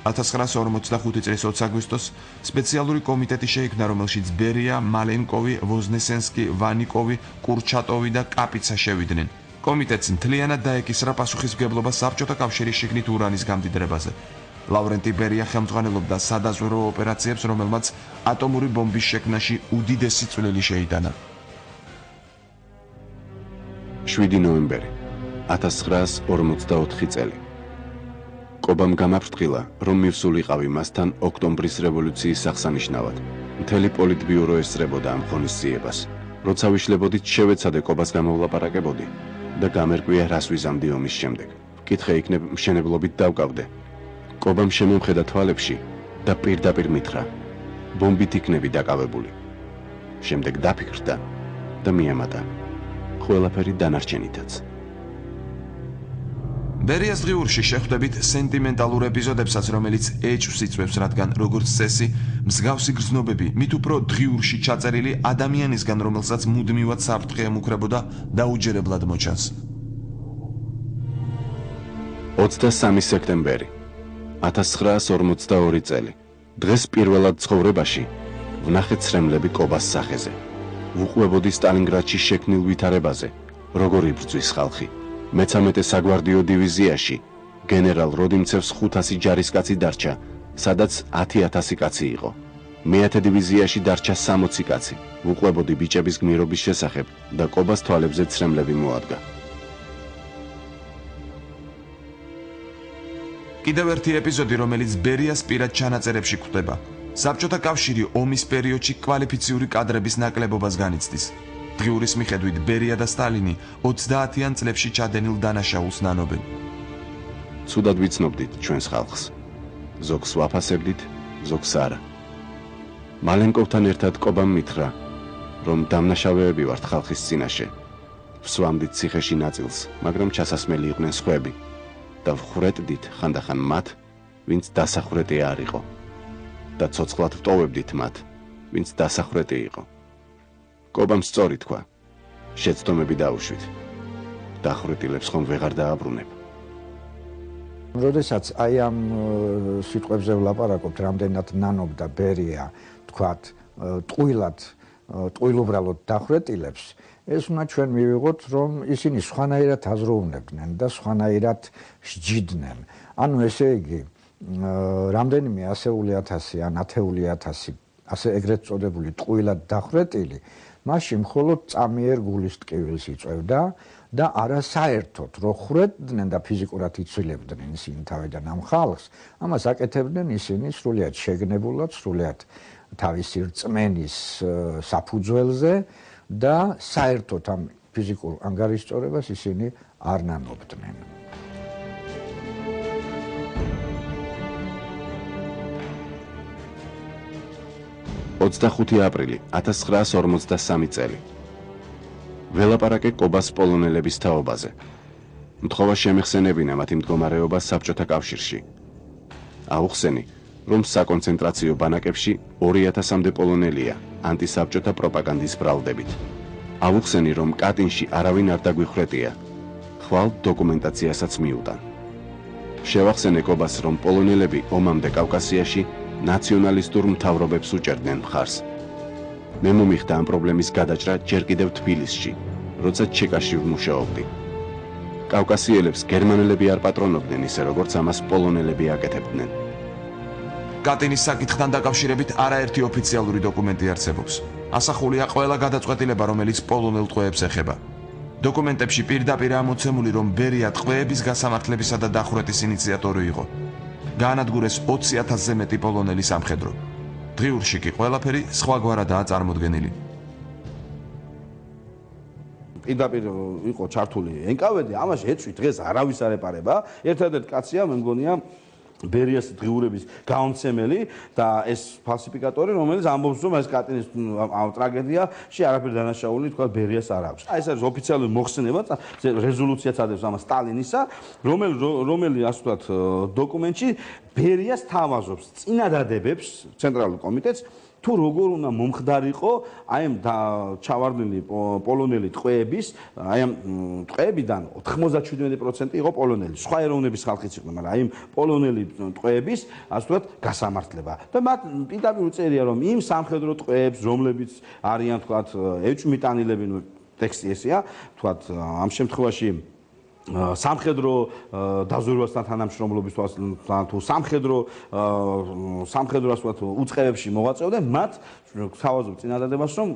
1945 წლის 20 აგვისტოს სპეციალური კომიტეტი შეიქმნა, რომელშიც ბერია, მალენკოვი, ვოზნესენსკი, ვანიკოვი, კურჩატოვი და კაპიცა შევიდნენ. კომიტეტს მთლიანად დაეკისრა პასუხისმგებლობა საბჭოთა კავშირის შიგნით ურანის გამდიდრებაზე. ლავრენტი ბერია ხელმძღვანელობდა სადაზვერვო ოპერაციებს, რომელმაც ატომური ბომბის შექმნაში უდიდესი წვლილი შეიტანა. 7 ნოემბერი 1944 წელი. კობამ გამაფრთხილა, რომ მივსულიყავი მასთან ოქტომბრის რევოლუციის აღსანიშნავად. მთელი პოლიტბიურო ესწრებოდა ამ ღონისძიებას. როცა ვიშლებოდით, შევეცადე კობას გამოვლაპარაკებოდი და გამერკვია რას ვიზამდი ომის შემდეგ. კითხე იქნებ მშენებლობით დავკავდე. კობამ შემომხედა თვალებში და პირდაპირ მითხრა, ბომბით იქნები დაკავებული. შემდეგ დაფიქრდა და მიამატა, ყველაფერი დანარჩენითაც. ბერიას დღიურში შეხვდებით სენტიმენტალურ ეპიზოდებსაც, რომელიც ეჭვს იწვევს, რადგან როგორც წესი, მსგავსი გრძნობები მით უფრო დღიურში ჩაწერილი ადამიანისგან, რომელსაც მუდმივად საფრთხე ემუქრებოდა, დაუჯერებლად მოჩანს. 23 სექტემბერი 1942 წელი. დღეს პირველად ცხოვრებაში ვნახეთ ცრემლები კობას სახეზე. ვუყვებოდი სტალინგრადში შექმნილ ვითარებაზე, როგორ იბრძვის ხალხი. მე-13 საგვარდიო დივიზიაში გენერალ როდინცევს 500 ჯარისკაცი დარჩა, სადაც 10,000 კაცი იყო. მე-10 დივიზიაში დარჩა 60 კაცი. ვუყვებოდი ბიჭების გმირობის შესახებ და კობას თვალებზე ცრემლები მოადგა. კიდევ ერთი ეპიზოდი, რომელიც ბერიას პირად ჩანაწერებში გვხვდება. საბჭოთა კავშირი ომის პერიოდში კვალიფიციური კადრების ნაკლებობას განიცდის. დღიურის მიხედვით ბერია და სტალინი 30-იან წლებში ჩადენილ დანაშაულს ნანობენ. ცუდად ვიცნობდით ჩვენს ხალხს. ზოგს ვაფასებდით, ზოგს არა. მალენკოვთან ერთად კობამ მითხრა, რომ დამნაშავეები ვართ ხალხის წინაშე. ვსვამდით ციხეში ნაწილს, მაგრამ ჩასასმელი იყვნენ სხვები და ვხრეტდით ხანდახან მათ, ვინც დასახრეტი არ იყო. და ცოცხლად ვტოვებდით მათ, ვინც დასახრეტი იყო. კობამ სწორი თქვა, შეცდომები დაუშვით. დახვრეტილებს ხომ ვეღარ დააბრუნებ. როდესაც აი ამ სიტყვებზე ვლაპარაკობთ, რამდენად ნანობდა ბერია, თქვათ, ტყუილუბრალოდ დახვრეტილებს, ეს უნდა ჩვენ მივიღოთ, რომ ისინი სხვანაირად აზროვნებდნენ და სხვანაირად სჯიდნენ. ანუ ესე იგი, რამდენიმე ასეული ათასი ან ათეული ათასი, ასე ეგრეთ წოდებული ტყუილად დახვრეტილი, მასში მხოლოდ წამიერ გულის ტკივილს იწვევდა და არა საერთოდ რო ხრედნენ და ფიზიკურად იცვლილებდნენ ისინი თავიდან ამ ხალხს, ამას აკეთებდნენ ისინი სრულიად შეგნებულად, სრულიად თავისი რწმენის საფუძველზე და საერთოდ ამ ფიზიკურ ანგარიშწორებას ისინი არ ნანობდნენ. 25 აპრილი 1943 წელი. ველაპარაკე კობას პოლონელების თაობაზე. მთხოვა შემეხსენებინა მათი მდგომარეობა საბჭოთა კავშირში. აუხსენი, რომ საკონცენტრაციო ბანაკებში 2000-მდე პოლონელია ანტისაბჭოთა პროპაგანდის ბრალდებით. აუხსენი, რომ კატინში არავინ არ დაგვიხრეტია. ხვალ დოკუმენტაციასაც მიუტან. შევახსენე კობას, რომ პოლონელები ომამდე კავკასიაში ნაციონალისტურ მთავრობებს უჭერდნენ მხარს. მე მომიხდა ამ პრობლემის გადაჭრა ჯერ კიდევ თბილისში, როცა ჩეკაში ვმუშაობდი. კავკასიელებს გერმანელები არ პატრონობდნენ ისე, როგორც ამას პოლონელები აკეთებდნენ. კატინის საკითხთან დაკავშირებით არაერთი ოფიციალური დოკუმენტი არსებობს. ასახულია ყველა გადაწყვეტილება, რომელიც პოლონელ ტყვეებს ეხება. დოკუმენტებში პირდაპირ ამოცემული, რომ ბერია ტყვეების გასამართლებისა და დახვრეტის ინიციატორი იყო. გაანადგურეს 20,000-ზე მეტი პოლონელი სამხედრო. დღიურში კი ყველაფერი სხვაგვარადაა წარმოდგენილი. პირდაპირ იყო ჩართული NKVD, ამაში ეჭვი დღეს არავის არ ეპარება. ერთადერთ კაცია, მე მგონია ბერიას დღიურების გამომცემელი და ეს ფალსიფიკატორი, რომელიც ამბობს, რომ ეს კატინის ტრაგედიაში არაფერი დანაშაული თქვა ბერიას არ აქვს. აი ეს არის ოფიციალური მოხსენება, რეზოლუციაც ადევს ამას სტალინისა, რომელი ასე ვთქვათ დოკუმენტში ბერიას თავაზობს, წინადადებებს ცენტრალურ კომიტეტს თუ როგორ უნდა მომხდარიყო აი ამ ჩავარდნილი პოლონელი ტყვეების, აი ამ ტყვეებიდან 97% იყო პოლონელი. სხვა ეროვნების ხალხიც იყვნენ, მაგრამ აი ამ პოლონელი ტყვეების, ასე ვთქვათ, გასამართლება. და მათ პირდაპირ უწერია, რომ იმ სამხედრო ტყვეებს, რომლებიც არიან, ვთქვათ, ეჭვმიტანილები, ტექსტი ესეა, ვთქვათ, ამ შემთხვევაში სამხედრო დაზვერვასთან თანამშრომლობის თუ სამხედრო ასე ვთქვათ უწყებებში მოვაწევდნენ, მათ თავაზობ წინადადებას, რომ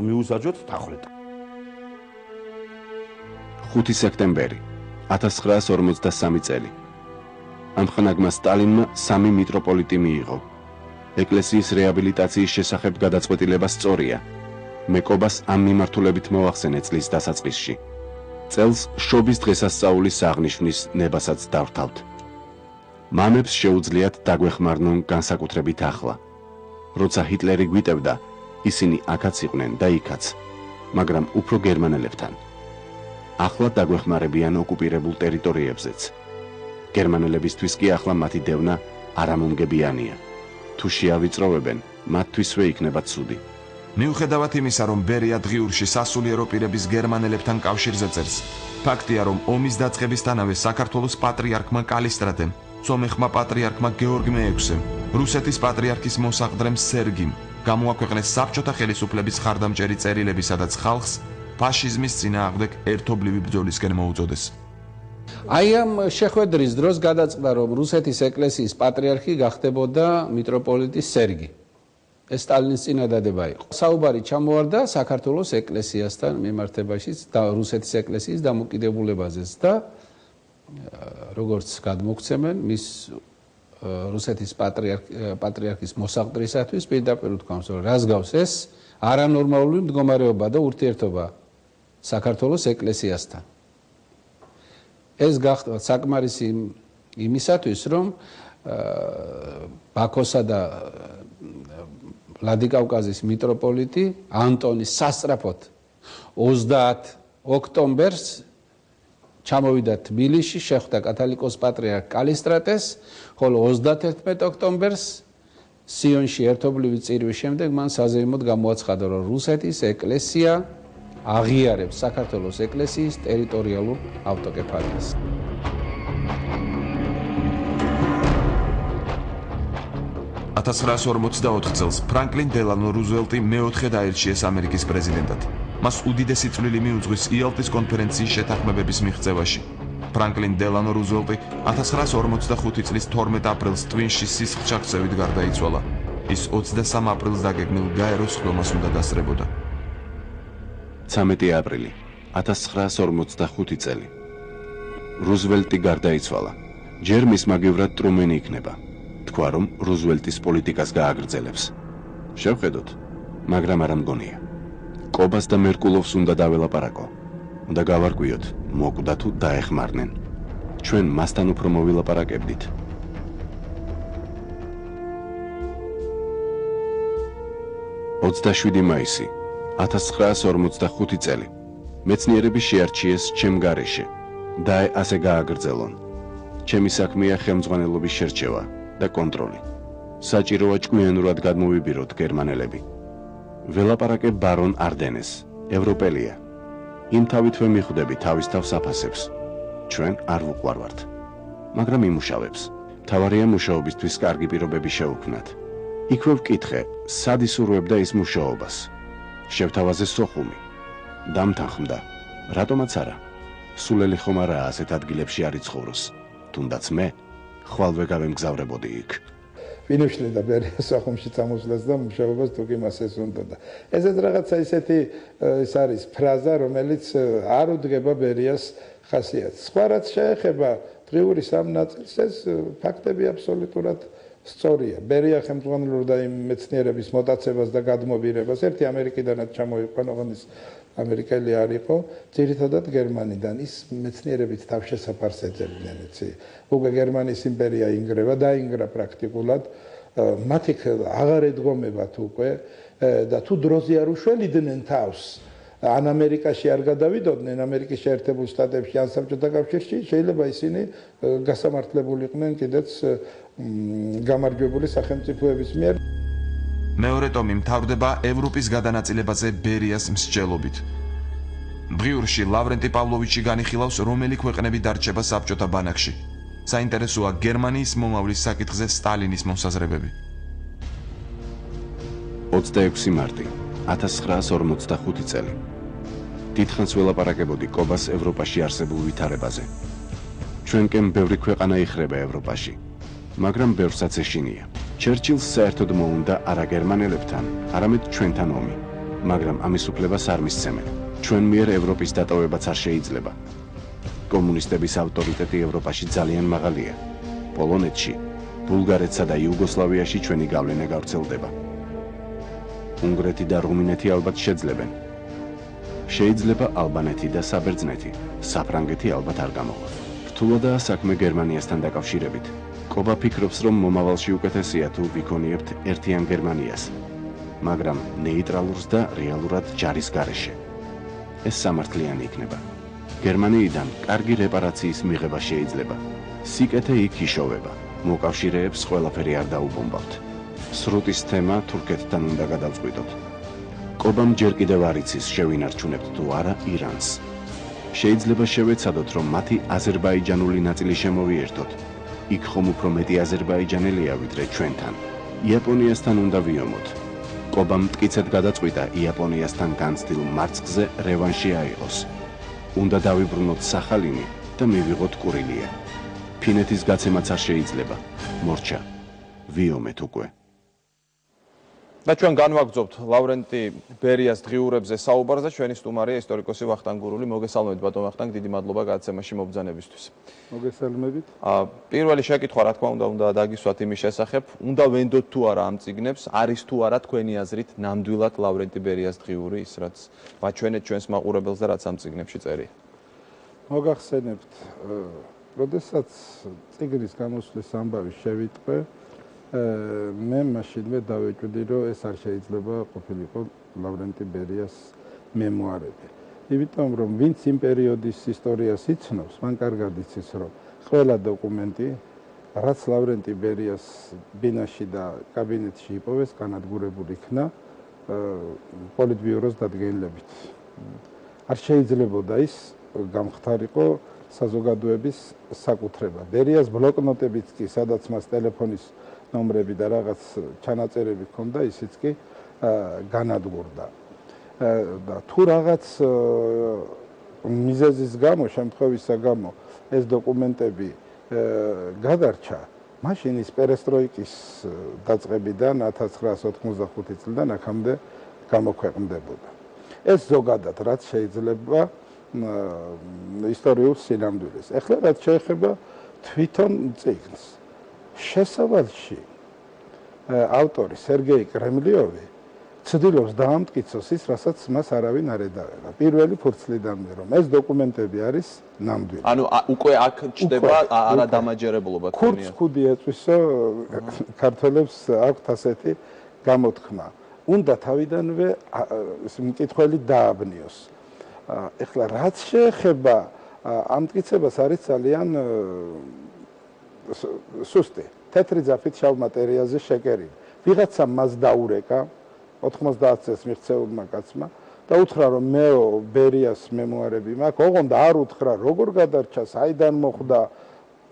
მიუსაჯოთ დახვრეტა. 5 სექტემბერი 1943 წელი. ამ ხანაგმა სტალინმა 3 მიტროპოლიტი მიიღო. ეკლესიის რეაბილიტაციის შესახებ გადაწყვეტილება სწორია. მე კობას ამ მიმართულებით მოვახსენე წლის დასაწყისში. წელს შობის დღესასწაულის აღნიშვნის ნებასაც დავთავთ. მამებს შეუძლიათ დაგვეხმარნონ განსაკუთრებით ახლა. როცა ჰიტლერი გვიტევდა, ისინი აქაც იყვნენ და იქაც, მაგრამ უფრო გერმანელებთან. ახლა დაგვეხმარებიან ოკუპირებულ ტერიტორიებზეც. გერმანელებისთვის კი ახლა მათი დევნა არამომგებიანია. თუ შეავიწროვებენ, მათთვისვე იქნება ცუდი. მიუხედავად იმისა, რომ ბერია დღიურში სასულიერო პირების გერმანელებთან კავშირზე წერს, ფაქტია, რომ ომის დაწყებისთანავე საქართველოს პატრიარქმა კალისტრატემ, სომეხმა პატრიარქმა გეორგ მე-6-ემ, რუსეთის პატრიარქის მოსაყდრემ სერგიმ გამოაქვეყნეს საბჭოთა ხელისუფლების ხარდამჭერი წერილები, სადაც ხალხს ფაშიზმის წინააღმდეგ ერთობლივი ბრძოლისკენ მოუწოდეს. აი ამ შეხვედრის დროს გადაწყდა, რომ რუსეთის ეკლესიის პატრიარქი გახდებოდა მიტროპოლიტი სერგი. ეს სტალინის წინადადება იყო. საუბარი ჩამოვარდა საქართველოს ეკლესიასთან მიმართებაშიც და რუსეთის ეკლესიის დამოკიდებულებაზეც და როგორც გადმოგცემენ, მის რუსეთის პატრიარქის მოსაყდრისათვის პირდაპირ ვთქვამს, რომ რას გავს ეს არანორმალური მდგომარეობა და ურთიერთობა საქართველოს ეკლესიასთან. ეს გახდა საკმარისი იმისათვის, რომ ბაქოსა და ვლადიკავკაზის მიტროპოლიტი ანტონი სასწრაფოდ 30 ოქტომბერს ჩამოვიდა თბილისში, შეხვდა კათოლიკოს პატრიარქ კალისტრატეს, ხოლო 31 ოქტომბერს სიონში ერთობლივი წირვის შემდეგ მან საზეიმოდ გამოაცხადა, რომ რუსეთის ეკლესია აღიარებს საქართველოს ეკლესიის ტერიტორიალურ ავტოკეფალიას. 1944 წელს ფრანკლინ დელანო რუზველტი მეოთხე დაირჩიეს ამერიკის პრეზიდენტად. მას უდიდესი წვლილი მიუძღვის იალტის კონფერენციის შეთანხმებების მიღწევაში. ფრანკლინ დელანო რუზველტი 1945 წლის 12 აპრილს ტვინში სისხლჩაქცევით გარდაიცვალა. ის 23 აპრილს დაგეგმილ გაეროს ხდომას უნდა დასწრებოდა. 13 აპრილი 1945 წელი. რუზველტი გარდაიცვალა. ჯერ მის მაგივრად ტრუმენი იქნება. თქვა, რომ რუზველტის პოლიტიკას გააგრძელებს. შევხედოთ, მაგრამ არ ამგონია. კობას და მერკულოვს უნდა დაველაპარაკო. უნდა გავარკვიოთ, მოკვდა თუ დაეხმარნენ. ჩვენ მასთან უფრო მოვილაპარაკებდით. –27 მაისი 1945 წელი. მეცნიერები შეარჩიეს ჩემ გარეშე და ასე გააგრძელონ. ჩემი საქმეა ხელმძღვანელობის შერჩევა და კონტროლი. საჭიროა ჭკვიანურად გადმოვიბიროთ გერმანელები. ველაპარაკებ ბარონ არდენეს, ევროპელია. იმ თავითვე მიხვდები თავის თავს აფასებს. ჩვენ არ ვუყვარვართ, მაგრამ იმუშავებს. მთავარია მუშაობისთვის კარგი პირობები შევუქმნათ. იქვე ვკითხე, სად ისურვებდა ის მუშაობას. შევთავაზე სოხუმი. დამთანხმდა, რატომაც არა. სულელი ხომ არაა ასეთ ადგილებში არ იცხოვროს. თუნდაც მე ხვალვე გავემგზავრებოდი იქ. ვინუშლი და ბერია სოხუმში წამოსვლას და მუშაობას თუ კი მას ეს უნდა. ესეც რაღაცა ისეთი ის არის ფრაზა, რომელიც არ უდგება ბერიას ხასიათს. სხვა რაც შეეხება დღიურის ამ ნაწილს, ეს ფაქტები აბსოლუტურად სწორია. ბერია ხელმძღვანელობდა და იმ მეცნიერების მოტაცებას და გადმობირებას. ერთი ამერიკიდანაც ჩამოიყვანა, ოღონდ ამერიკელი არ იყო, ძირითადად გერმანიდან. ის მეცნიერებით თავშესაფარს ეძებდნენ, იცი. უკვე გერმანიის იმპერია ინგრევა, დაინგრა პრაქტიკულად. მათი აღარ ედგომებათ უკვე და თუ დროზე არ უშველიდნენ თავს, ან ამერიკაში არ გადავიდოდნენ, ამერიკის შეერთებულ შტატებში, ან საბჭოთა კავშირში, შეიძლება ისინი გასამართლებულიყვნენ კიდეც გამარჯვებული სახელმწიფოების მიერ. მეორე ტომი მთავრდება ევროპის გადანაწილებაზე ბერიას მსჯელობით. დღიურში ლავრენტი პავლოვიჩი განიხილავს, რომელი ქვეყნები დარჩება საბჭოთა ბანაკში. საინტერესოა გერმანიის მომავლის საკითხზე სტალინის მოსაზრებები. 26 მარტი 1945 წელი. დიდხანს ველაპარაკებოდი კობას ევროპაში არსებულ ვითარებაზე. ჩვენკენ ბევრი ქვეყანა იხრება ევროპაში, მაგრამ ბევრსაც ეშინია. ჩერჩილს საერთოდ მოუნდა არა გერმანელებთან, არამედ ჩვენთან ომი, მაგრამ ამის უფლებას არ მისცემენ. ჩვენ მიერ ევროპის დატოვებაც არ შეიძლება. კომუნისტების ავტორიტეტი ევროპაში ძალიან მაღალია. პოლონეთში, ბულგარეთსა და იუგოსლავიაში ჩვენი გავლენა გავრცელდება. უნგრეთი და რუმინეთი ალბათ შეძლებენ. შეიძლება ალბანეთი და საბერძნეთი, საფრანგეთი ალბათ არ გამოვა. რთულადაა საქმე გერმანიასთან დაკავშირებით. კობა ფიქრობს, რომ მომავალში უკეთესია თუ ვიქონიებთ ერთიან გერმანიას, მაგრამ ნეიტრალურს და რეალურად ჯარის გარეშე. ეს სამართლიანი იქნება. გერმანიიდან კარგი რეპარაციის მიღება შეიძლება. სიკეთე იქ იშოვება. მოკავშირეებს ყველაფერი არ დაუბომბავთ. სრუტის თემა თურქეთთან უნდა გადავწყვიტოთ. კობამ ჯერ კიდევ არ იცის შევინარჩუნებთ თუ არა ირანს. შეიძლება შევეცადოთ, რომ მათი აზერბაიჯანული ნაწილი შემოვიერთოთ. იქ ხომ უფრო მეტი აზერბაიჯანელია ვიდრე ჩვენთან. იაპონიასთან უნდა ვიომოთ. კობამ მტკიცედ გადაწყვიტა იაპონიასთან განცდილ მარცხზე რევანში აიღოს. უნდა დავიბრუნოთ სახალინი და მივიღოთ კურილია. ფინეთის გაცემაც არ შეიძლება. მორჩა. ვიომეთ უკვე. და ჩვენ განვაგრძობთ ლავრენტი ბერიას დღიურებზე საუბარს და ჩვენი სტუმარია ისტორიკოსი ვახტანგ გურული. მოგესალმებით ბატონ ვახტანგ, დიდი მადლობა გადაცემაში მობრძანებისთვის. მოგესალმებით. პირველი შეკითხვა რა თქმა უნდა დაგისვათ იმის შესახებ, უნდა ვენდოთ თუ არა ამ წიგნებს, არის თუ არა თქვენი აზრით ნამდვილად ლავრენტი ბერიას დღიური ის რაც ვაჩვენეთ ჩვენს მაყურებელს და რაც ამ წიგნებში წერია. მოგახსენებთ, როდესაც წიგნის გამოსვლის ამბავი შევიტყვე, მე მაშინვე დავეჭვდი, რომ ეს არ შეიძლება ყოფილიყო ლავრენტი ბერიას მემუარები. იმიტომ რომ ვინც იმ პერიოდის ისტორიას იცნობს, მან კარგად იცის, რომ ყველა დოკუმენტი, რაც ლავრენტი ბერიას ბინაში და კაბინეტში იპოვეს, განადგურებული იქნა პოლიტბიუროს დადგენილებით. არ შეიძლებოდა ის გამხდარიყო საზოგადოების საკუთრება. ბერიას ბლოკნოტებიც კი, სადაც მას ტელეფონის ნომრები და რაღაც ჩანაწერები ჰქონდა, ისიც კი განადგურდა. და თუ რაღაც მიზეზის გამო, შემთხვევისა გამო ეს დოკუმენტები გადარჩა, მაშინ ის პერესტროიკის დაწყებიდან 1985 წლიდან აქამდე გამოქვეყნდებოდა. ეს ზოგადად რაც შეიძლება ისტორიულ სინამდვილეს. ეხლა რაც შეეხება თვითონ წიგნს. შესავალში ავტორი სერგეი კრემლიოვი ცდილობს დაამტკიცოს ის, რასაც მას არავინ არ ედავება. პირველი ფურცლიდანვე, რომ ეს დოკუმენტები არის ნამდვილი. ანუ უკვე აქ ჩდება არადამაჯერებლობა თქვენია. ქურდს ქუდი ეწვისო, ქართველებს აქვთ ასეთი გამოთქმა. უნდა თავიდანვე მკითხველი დააბნიოს. ეხლა რაც შეეხება ამტკიცებას არის ძალიან სუსტი. თეთრი ძაფით შავ მატერიაზე შეკერილი. ვიღაცამ მას დაურეკა 90 წელს მიღწეულმა კაცმა და უთხრა რომ მეო ბერიას მემუარები მაქვს, ოღონდ არ უთხრა როგორ გადარჩა, საიდან მოხვდა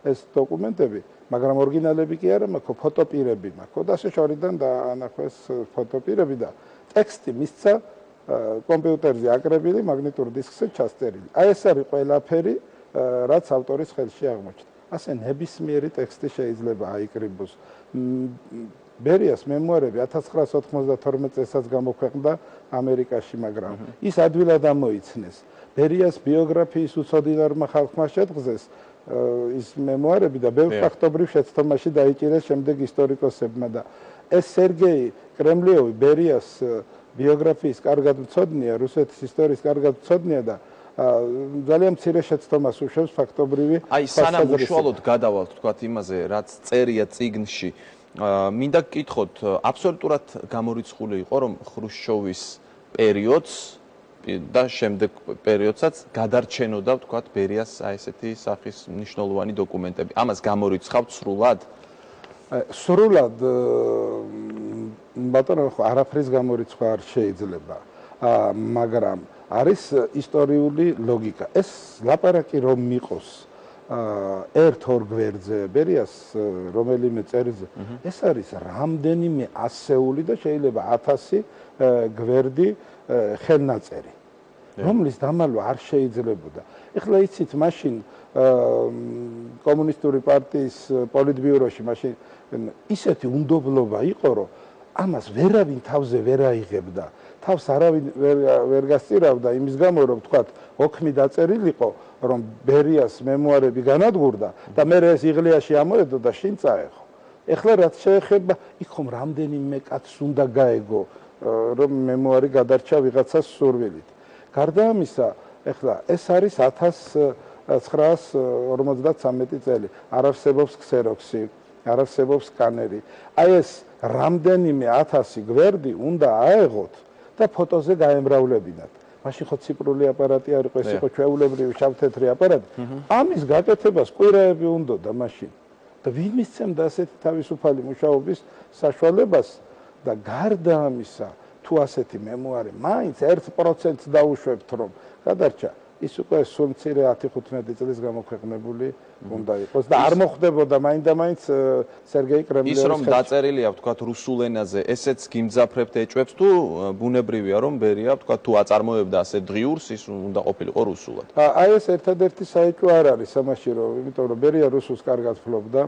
ეს დოკუმენტები, მაგრამ ორიგინალები კი არა მაქვს, ფოტოპირები მაქვს. და ასე შორიდან დაანახვეს ფოტოპირები და ტექსტი მისცა კომპიუტერზე აკრებილი, მაგნიტურ დისკზე ჩასწერილი. აი ეს არის ყველაფერი, რაც ავტორის ხელში აღმოჩნდა. ასე ნებისმიერი ტექსტი შეიძლება აიკრიბოს. ბერიას მემუარები 1992 წელსაც გამოქვეყნდა ამერიკაში, მაგრამ ის ადვილად ამოიცნეს. ბერიას ბიოგრაფიის უცოდინარმა ხალხმა შეთხზეს ის მემუარები და ბევრ ფაქტობრივ შეცდომაში დაიჭირეს შემდეგ ისტორიკოსებმა და ეს სერგეი კრემლიოვი ბერიას ბიოგრაფიის კარგად მცოდნეა, რუსეთის ისტორიის კარგად მცოდნეა და ძალიან მცირე შეცდომას უშვებს ფაქტობრივი. აი სანამ უშუალოდ გადავალთ თქვათ იმაზე, რაც წერია წიგნში, მინდა გკითხოთ, აბსოლუტურად გამორიცხული იყო, რომ ხრუშჩოვის პერიოდს და შემდეგ პერიოდსაც გადარჩენოდა თქვათ ბერიას აი ესეთი სახის მნიშვნელოვანი დოკუმენტები. ამას გამორიცხავთ სრულად? სრულად ბატონო, არაფრის გამორიცხვა არ შეიძლება, მაგრამ არის ისტორიული ლოგიკა. ეს ლაპარაკი რომ მიყოს ერთ-ორ გვერდზე, ბერიას რომელიმე წერილზე, ეს არის რამდენიმე ასეული და შეიძლება 1000 გვერდი ხელნაწერი, რომლის დამალვა არ შეიძლებოდა. ეხლა იცით, მაშინ კომუნისტური პარტიის პოლიტბიუროში მაშინ ისეთი უნდობლობა იყო, რომ ამას ვერავინ თავზე ვერ აიღებდა. თავს არავინ ვერ გასწირავდა იმის გამო, რომ თქვათ, ოქმი დაწერილიყო, რომ ბერიას მემუარები განადგურდა და მე ეს იღლიაში ამოედო და შინ წაეხო. ეხლა რაც შეეხება, იქ ხომ რამდენიმე კაცს უნდა გაეგო, რომ მემუარი გადარჩა ვიღაცას სურვილით. გარდა ამისა, ეხლა ეს არის 1953 წელი. არ არსებობს ქსეროქსი, არ არსებობს სკანერი. აი ეს რამდენიმე 1000 გვერდი უნდა აეღოთ და ფოტოზე გაემრავლებინათ. მაშინ ხო ციფრული აპარატი არ იყო, ეს იყო ჩვეულებრივი შავთეთრი აპარატი. ამის გაკეთებას კვირაები უნდოდა მაშინ. და ვინ მისცემდა ასეთი თავისუფალი მუშაობის საშუალებას და გარდა ამისა, თუ ასეთი მემუარი მაინც 1%-ს დაუშვებთ, რომ გადარჩა, ის უკვე სულ მცირე 10-15 წლის გამოქვეყნებული უნდა იყოს და არ მოხდებოდა მაინდა-მაინც სერგეი კრემლიოვის ის რომ დაწერილია, ვთქვათ, რუსულ ენაზე, ესეც გიმძაფრებთ, ეჭვებს თუ ბუნებრივია რომ ბერია, ვთქვათ, თუ აწარმოებდა ასე დღიურს, ის უნდა ყოფილიყო რუსულად. აი ეს ერთადერთი საეჭვო არ არის ამაში, რომ იმიტომ რომ ბერია რუსულს კარგად ფლობდა,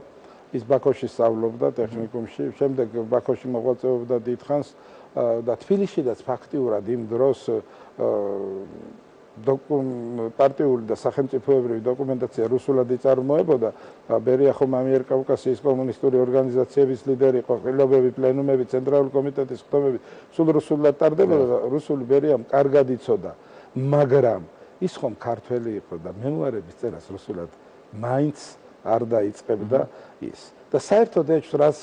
ის ბაქოში სწავლობდა ტექნიკუმში, შემდეგ ბაქოში მოღვაწეობდა დიდხანს და თბილისშიდაც ფაქტიურად იმ დროს პარტიული და სახელმწიფოებრივი დოკუმენტაცია რუსულად იწარმოებოდა. ბერია ხომ ამიერკავკასიის კომუნისტური ორგანიზაციების ლიდერი იყო, ყრილობები, პლენუმები, ცენტრალური კომიტეტის ხდომები სულ რუსულად ტარდებოდა და რუსული ბერიამ კარგად იცოდა. მაგრამ ის ხომ ქართველი იყო და მემუარების წერას რუსულად მაინც არ დაიწყებდა ის. და საერთოდ ეს რას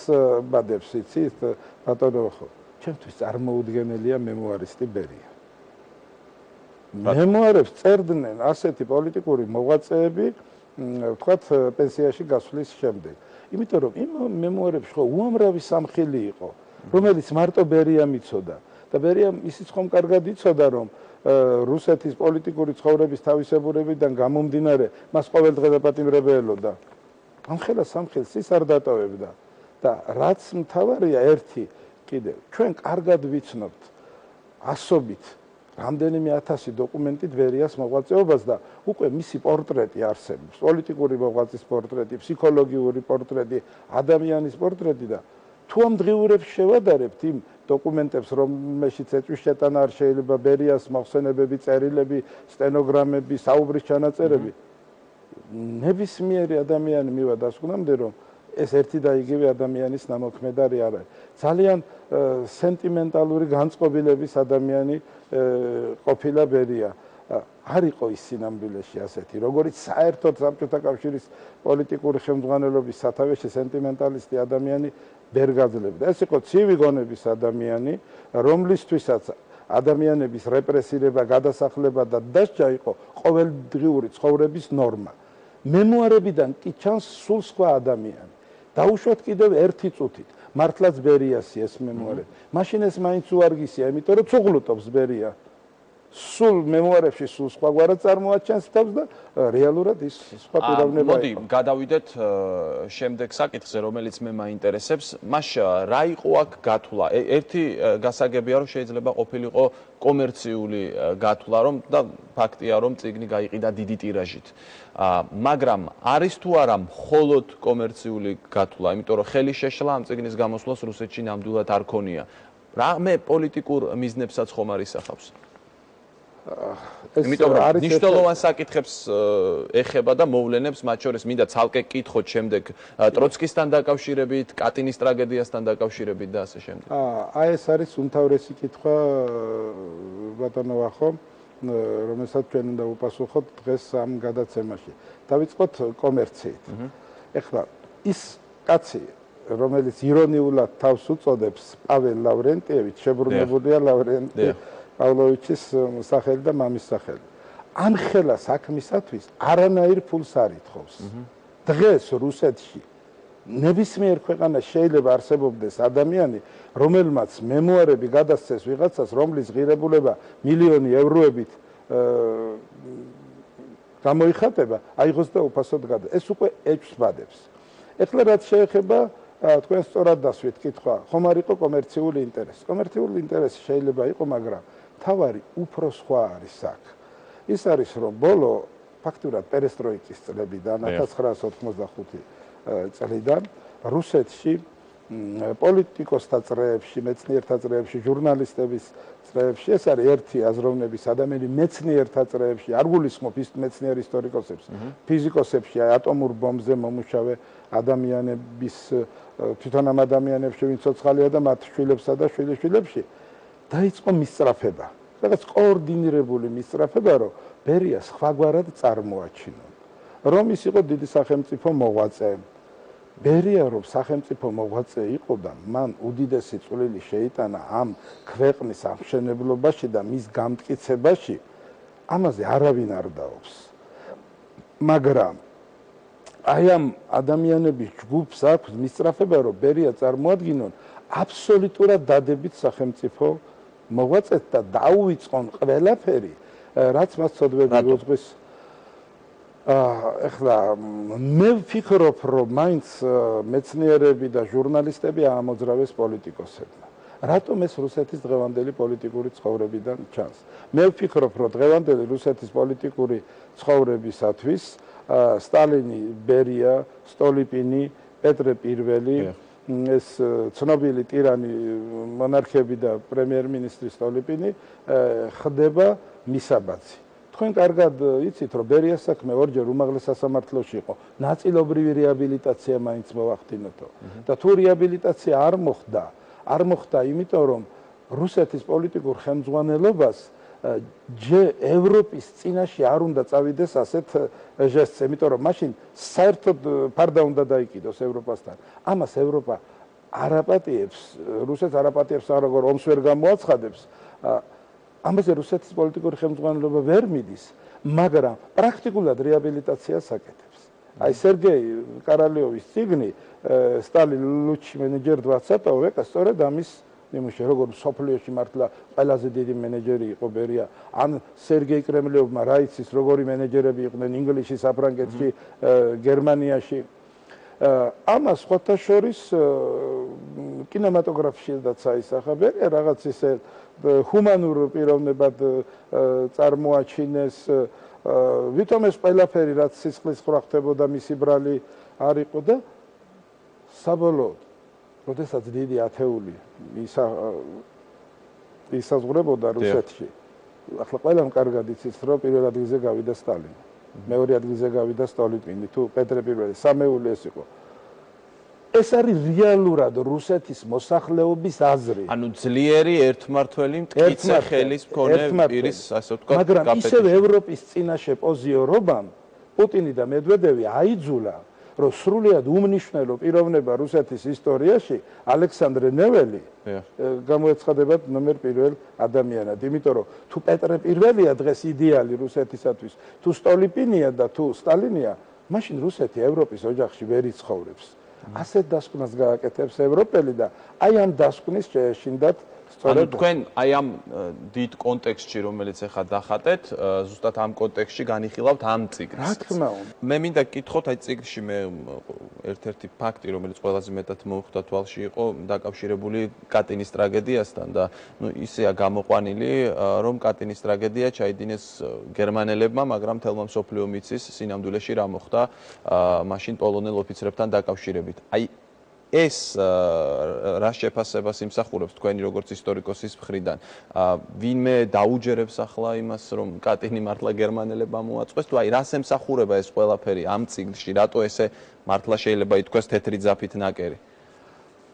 ბადებს იცით, ბატონო ხო? ჩემთვის წარმოუდგენელია მემუარისტი ბერია. მემუარებს წერდნენ ასეთი პოლიტიკური მოღვაწეები, ვთქვათ, პენსიაში გასვლის შემდეგ. იმიტომ რომ იმ მემუარებში ხო უამრავი სამხილი იყო, რომელიც მარტო ბერიამ იცოდა. და ბერიამ ისიც ხომ კარგად იცოდა, რომ რუსეთის პოლიტიკური ცხოვრების თავისებურებიდან გამომდინარე, მას ყოველდღე დაპატიმრებელოდა. ამხელა სამხილს ის არ დატოვებდა. და რაც მთავარია ერთი კიდევ, ჩვენ კარგად ვიცნობთ ასობით რამდენიმე 1000 დოკუმენტით ბერიას მოღვაწეობას და უკვე მისი პორტრეტი არსებობს, პოლიტიკური მოღვაწის პორტრეტი, ფსიქოლოგიური პორტრეტი, ადამიანის პორტრეტი და თუ ამ დღიურებს შევადარებთ იმ დოკუმენტებს, რომელშიც ეჭვის შეტანა არ შეიძლება, ბერიას მოხსენებები, წერილები, სტენოგრამები, საუბრის ჩანაწერები, ნებისმიერი ადამიანი მივა დასკვნამდე, რომ ეს ერთი და იგივე ადამიანის ნამოქმედარი არ არის. ძალიან სენტიმენტალური განწყობილების ადამიანი ყოფილა ბერია. არ იყო ის სინამდვილეში ასეთი, როგორც საერთოდ საბჭოთა კავშირის პოლიტიკური ხელმძღვანელობის სათავეში სენტიმენტალისტი ადამიანი ვერ გაძლევდა. ეს იყო ცივი გონების ადამიანი, რომლისთვისაც ადამიანების რეპრესირება, გადასახლება და დასჯა იყო ყოველდღიური ცხოვრების ნორმა. მემუარებიდან კი ჩანს სულ სხვა ადამიანი. დაუშვათ კიდევ ერთი წუთით, მართლაც ბერიასი ეს მემუარები. მაშინ ეს მაინც უარგისია, იმიტომ რომ ცუღლუტობს ბერია. სულ მემუარებში სულ სხვაგვარად წარმოაჩენს თავს და რეალურად ის სხვა პიროვნება იყო. მოდი, გადავიდეთ შემდეგ საკითხზე, რომელიც მე მაინტერესებს. მას რა იყო აქ გათვლა? ერთი გასაგებია, რომ შეიძლება ყოფილიყო კომერციული გათვლა, რომ და ფაქტია, რომ წიგნი გაიყიდა დიდი ტირაჟით. მაგრამ არის თუ არა მხოლოდ კომერციული გათვლა, იმიტომ რომ ხელი შეშლა ამ წიგნის გამოსვლას რუსეთში ნამდვილად არ ქონია. რამე პოლიტიკურ მიზნებსაც ხომ არ ისახავს? იმიტომ რომ მნიშვნელოვან საკითხებს ეხება და მოვლენებს, მათ შორის მინდა ცალკე კითხოთ შემდეგ ტროცკისთან დაკავშირებით, კატინის ტრაგედიასთან დაკავშირებით და ასე შემდეგ. აი ეს არის უმთავრესი კითხვა ბატონო ვახო, რომელსაც ჩვენ უნდა ვუპასუხოთ დღეს ამ გადაცემაში. დავიწყოთ კომერციით. ეხლა ის კაცი, რომელიც ირონიულად თავს უწოდებს პაվել ლავრენტიევიჩ, შებრუნებულია ლავრენტი პავლოვიჩის სახელი და მამის სახელი. ამ ხელა საქმისათვის არანაირ ფულს არ ითხოვს. დღეს რუსეთში ნებისმიერ ქვეყანაში შეიძლება არსებობდეს ადამიანი, რომელმაც მემუარები გადასცეს ვიღაცას, რომლის ღირებულება მილიონი ევროებით გამოიხატება, აიღოს და უფასოდ გადა. ეს უკვე ეჭვს ბადებს. ეხლა რაც შეეხება თქვენ სწორად დასვით კითხვა, ხომ არ იყო კომერციული ინტერესი? კომერციული ინტერესი შეიძლება იყო, მაგრამ თავარი უფრო სხვა არის აქ. ის არის, რომ ბოლო ფაქტურად პერესტროიკის წლებიდან 1985 წლიდან რუსეთში პოლიტიკოსთა წრეებში, მეცნიერთა წრეებში, ჟურნალისტების წრეებში, ეს არის ერთი აზროვნების ადამიანი მეცნიერთა წრეებში, არ გულისხმობ ის მეცნიერ ისტორიკოსებს, ფიზიკოსებში, ატომურ ბომბზე მომუშავე ადამიანების, თვითონ ამ ადამიანებში, ვინც ცოცხალია და მათ შვილებსა და შვილიშვილებში დაიწყო მისწრაფება. რაღაც კოორდინირებული მისწრაფება, რომ ბერია სხვაგვარად წარმოაჩინონ. რომ ის იყო დიდი სახელმწიფო მოღვაწე. ბერია რომ სახელმწიფო მოღვაწე იყო და მან უდიდესი წვლილი შეიტანა ამ ქვეყნის აღმშენებლობაში და მის გამტკიცებაში, ამაზე არავინ არ დაობს. მაგრამ აი ამ ადამიანების ჯგუფს აქვს მისწრაფება, რომ ბერია წარმოადგინონ აბსოლუტურად დადებით სახელმწიფო მოღვაწეთ და დაუვიწყონ ყველაფერი, რაც მას ცოდვები უძღვის. ეხლა მე ვფიქრობ, რომ მაინც მეცნიერები და ჟურნალისტები ამოძრავეს პოლიტიკოსებმა. რატომ ეს რუსეთის დღევანდელი პოლიტიკური ცხოვრებიდან ჩანს? მე ვფიქრობ, რომ დღევანდელი რუსეთის პოლიტიკური ცხოვრებისათვის სტალინი, ბერია, სტოლიპინი, პეტრე პირველი, ეს ცნობილი ტირანი მონარქები და პრემიერ-მინისტრი სტოლიპინი ხდება მისაბაძი. თქვენ კარგად იცით, რომ ბერიას საქმე ორჯერ უმაღლეს სასამართლოში იყო. ნაწილობრივი რეაბილიტაცია მაინც მოახდინოთო. და თუ რეაბილიტაცია არ მოხდა, იმიტომ რომ რუსეთის პოლიტიკურ ხელმძღვანელობას ევროპის წინაშე არ უნდა წავიდეს ასეთ ჟესტს, იმიტომ რომ მაშინ საერთოდ ფარდა უნდა დაიკიდოს ევროპასთან. ამას ევროპა არაპატიებს, რუსეთს არაპატიებს, როგორ ომს ვერ გამოაცხადებს. ამაზე რუსეთის პოლიტიკური ხელმძღვანელობა ვერ მიდის, მაგრამ პრაქტიკულად რეაბილიტაციას აკეთებს. აი სერგეი კარალიოვის წიგნი სტალინ ლუჩი მენეჯერ 20-ო ეკა სწორედ ამის ნიმუშია, როგორ სოფლიოში მართლა ყველაზე დიდი მენეჯერი იყო ბერია, ან სერგეი კრემლიოვმა რა იცის, როგორი მენეჯერები იყვნენ ინგლისში, საფრანგეთში, გერმანიაში. ამას სხვათა შორის კინემატოგრაფშიც აისახა ბერია, რაღაც ისე ჰუმანურ პიროვნებად წარმოაჩინეს, ვითომ ეს ყველაფერი რაც სისხლის ხრა ხდებოდა მისი ბრალი არ იყო და საბოლოოდ როდესაც დიდი ათეული ისაზღვრებოდა რუსეთში. ახლა ყველამ კარგად იცის, რომ პირველ ადგილზე გავიდა სტალინი, მეორე ადგილზე გავიდა სტოლიპინი, თუ პეტრე პირველი, სამეული ეს იყო. ეს არის რეალურად რუსეთის მოსახლეობის აზრი. ანუ ძლიერი ერთმართველი მტკიცე ხელის მქონე პირის, ასე ვთქვათ, მაგრამ ისევ ევროპის წინაშე პოზიორობამ პუტინი და მედვედევი აიძულა, რომ სრულიად უმნიშვნელო პიროვნება რუსეთის ისტორიაში ალექსანდრე ნეველი გამოეცხადებათ ნომერ პირველ ადამიანად. იმიტომ რომ თუ პეტრე პირველია დღეს იდეალი რუსეთისათვის, თუ სტოლიპინია და თუ სტალინია, მაშინ რუსეთი ევროპის ოჯახში ვერ იცხოვრებს. ასეთ დასკვნას გააკეთებს ევროპელი და აი ამ დასკვნის შეეშინდათ ანუ თქვენ აი ამ დიდ კონტექსტში, რომელიც ახლა დახატეთ, ზუსტად ამ კონტექსტში განიხილავთ ამ წიგნს. რა თქმა უნდა. მე მინდა გკითხოთ, აი წიგნში მე ერთ-ერთი ფაქტი, რომელიც ყველაზე მეტად მოხვდა თვალში, იყო დაკავშირებული კატინის ტრაგედიასთან და ისეა გამოყვანილი, რომ კატინის ტრაგედია ჩაიდინეს გერმანელებმა, მაგრამ თელმა მსოფლიომ იცის სინამდვილეში რა მოხდა მაშინ პოლონელ ოფიცრებთან დაკავშირებით. აი ეს რა შეფასებას იმსახურებს თქვენი როგორც ისტორიკოსის მხრიდან? ვინმე დაუჯერებს ახლა იმას, რომ კატინი მართლა გერმანელებმა მოაწყვეს, თუ აი რას ემსახურება ეს ყველაფერი ამ წიგნში, რატო ესე მართლა შეიძლება ითქვას თეთრი ძაფით ნაკერი?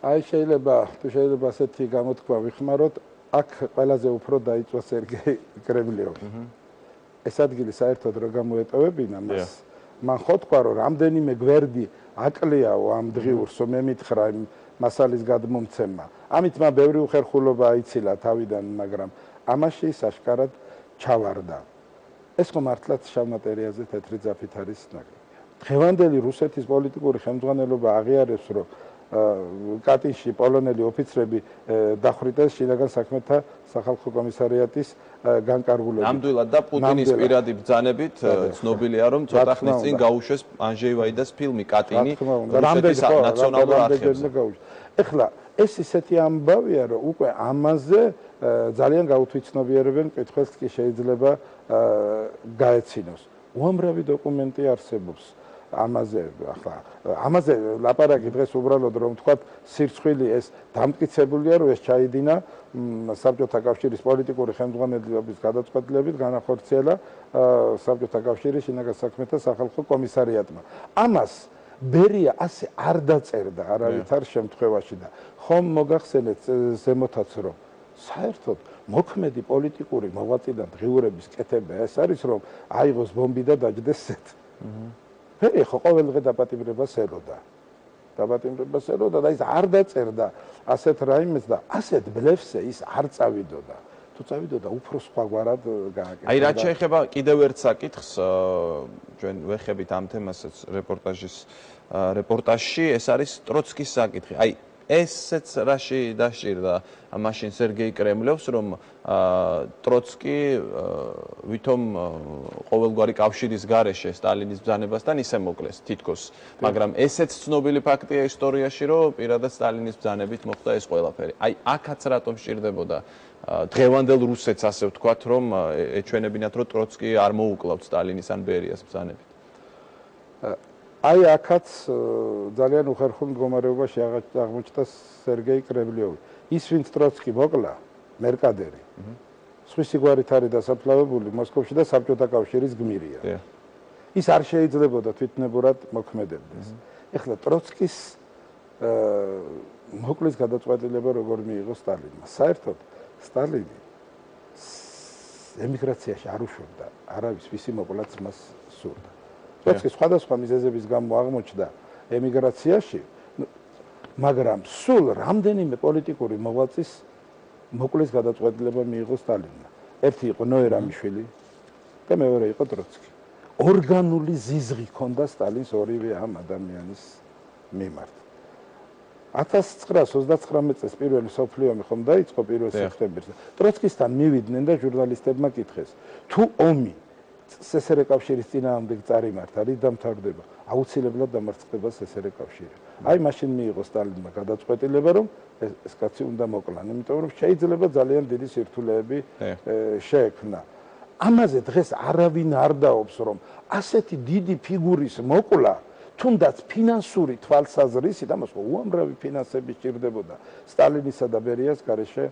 აი შეიძლება ასეთი გამოთქმა ვიხმაროთ, აქ ყველაზე უფრო დაიწვა სერგეი კრემლიოვი. ეს ადგილი საერთოდ რა გამოეტოვებინა მას? მან ხო თქვა, რომ რამდენიმე გვერდი აკლიაო ამ დღიურს, მე მითხრა იმ მასალის გადმომცემმა. ამით მან ბევრი უხერხულობა აიცილა თავიდან, მაგრამ ამაში საშკარად ჩავარდა. ეს ხო მართლაც შავ მატერიაზე თეთრი ძაფით არის ნაკრები. დღევანდელი რუსეთის პოლიტიკური ხელმძღვანელობა აღიარებს, რომ კატინში პოლონელი ოფიცრები დახვრიტეს შინაგან საქმეთა სახალხო კომისარიატის განკარგულებით. ნამდვილად და პუტინის პირადი ბრძანებით ცნობილია, რომ ცოტა ხნის წინ გაუშვეს ანჟეი ვაიდას ფილმი კატინი რუსეთის ნაციონალურ არქივზე. ეხლა ეს ისეთი ამბავია, რომ უკვე ამაზე ძალიან გაუთვითცნობიერებენ მკითხველს კი შეიძლება გაეცინოს. უამრავი დოკუმენტი არსებობს. ამაზე ლაპარაკი დღეს უბრალოდ რომ თქვათ სირცხვილი ეს დამტკიცებულია, რომ ეს ჩაიდინა საბჭოთა კავშირის პოლიტიკური ხელმძღვანელობის გადაწყვეტილებით განახორციელა საბჭოთა კავშირის შინაგან საქმეთა სახალხო კომისარიატმა. ამას ბერია ასე არ დაწერდა არავითარ შემთხვევაში და ხომ მოგახსენეთ ზემოთაც რომ საერთოდ მოქმედი პოლიტიკური მოღვაწიდან დღიურების კეთება ეს არის რომ აიღოს ბომბი და დაჯდეს სეთ. ბერია ხო ყოველდღე დაპატიმრებას ელოდა. დაბატიმრებას ელოდა და ის არ დაწერდა ასეთ რაიმეს და ასეთ ბლეფზე ის არ წავიდოდა. თუ წავიდოდა უფრო სხვაგვარად გააკეთა. აი რაც შეეხება კიდევ ერთ საკითხს, ჩვენ ვეხებით ამ თემასაც რეპორტაჟში, ეს არის ტროცკის საკითხი. აი ესეც რაში დაშირდა მაშინ სერგეი კრემლევს, რომ ტროცკი ვითომ ყოველგვარი კავშირის გარეშე სტალინის ბრძანებასთან ისე მოკლეს თითქოს, მაგრამ ესეც ცნობილი ფაქტია ისტორიაში, რომ პირადად სტალინის ბრძანებით მოხდა ეს ყველაფერი. აი აქაც რატომ სჭირდებოდა დღევანდელ რუსეთს ასე ვთქვათ, რომ ეჩვენებინათ, რომ ტროცკი არ მოუკლავთ სტალინის ან ბერიას ბრძანებით. აი აქაც ძალიან უხერხულ მდგომარეობაში აღმოჩნდა სერგეი კრემლიოვი. ის ვინც ტროცკი მოკლა, მერკადერი. სხვისი გვარით არის დასაფლავებული მოსკოვში და საბჭოთა კავშირის გმირია. ის არ შეიძლებოდა თვითნებურად მოქმედებდეს. ეხლა ტროცკის მოკლის გადაწყვეტილება როგორ მიიღო სტალინმა? საერთოდ სტალინი ემიგრაციაში არ უშვებდა არავის, ვისი მოკვლაც მას სურდა. ტროცკი სხვადასხვა მიზეზების გამო აღმოჩნდა ემიგრაციაში, მაგრამ სულ რამდენიმე პოლიტიკური მოღვაწის მოკლის გადაწყვეტილება მიიღო სტალინმა. ერთი იყო ნოე რამიშვილი და მეორე იყო ტროცკი. ორგანული ზიზღი ჰქონდა სტალინს ორივე ამ ადამიანის მიმართ. 1939 წელს პირველი მსოფლიო ომი ხომ დაიწყო 1 სექტემბერს. ტროცკისთან მივიდნენ და ჟურნალისტებმა კითხეს, თუ ომი სსრ კავშირის წინააღმდეგ წარიმართა, რით დამთავრდება? აუცილებლად დამარცხდება სსრ კავშირი. აი მაშინ მიიღო სტალინმა გადაწყვეტილება, რომ ეს კაცი უნდა მოკლან, იმიტომ რომ შეიძლება ძალიან დიდი სირთულეები შეექმნა. ამაზე დღეს არავინ არ დაობს, რომ ასეთი დიდი ფიგურის მოკლა თუნდაც ფინანსური თვალსაზრისით, ამას უამრავი ფინანსები სჭირდებოდა სტალინისა და ბერიას გარეშე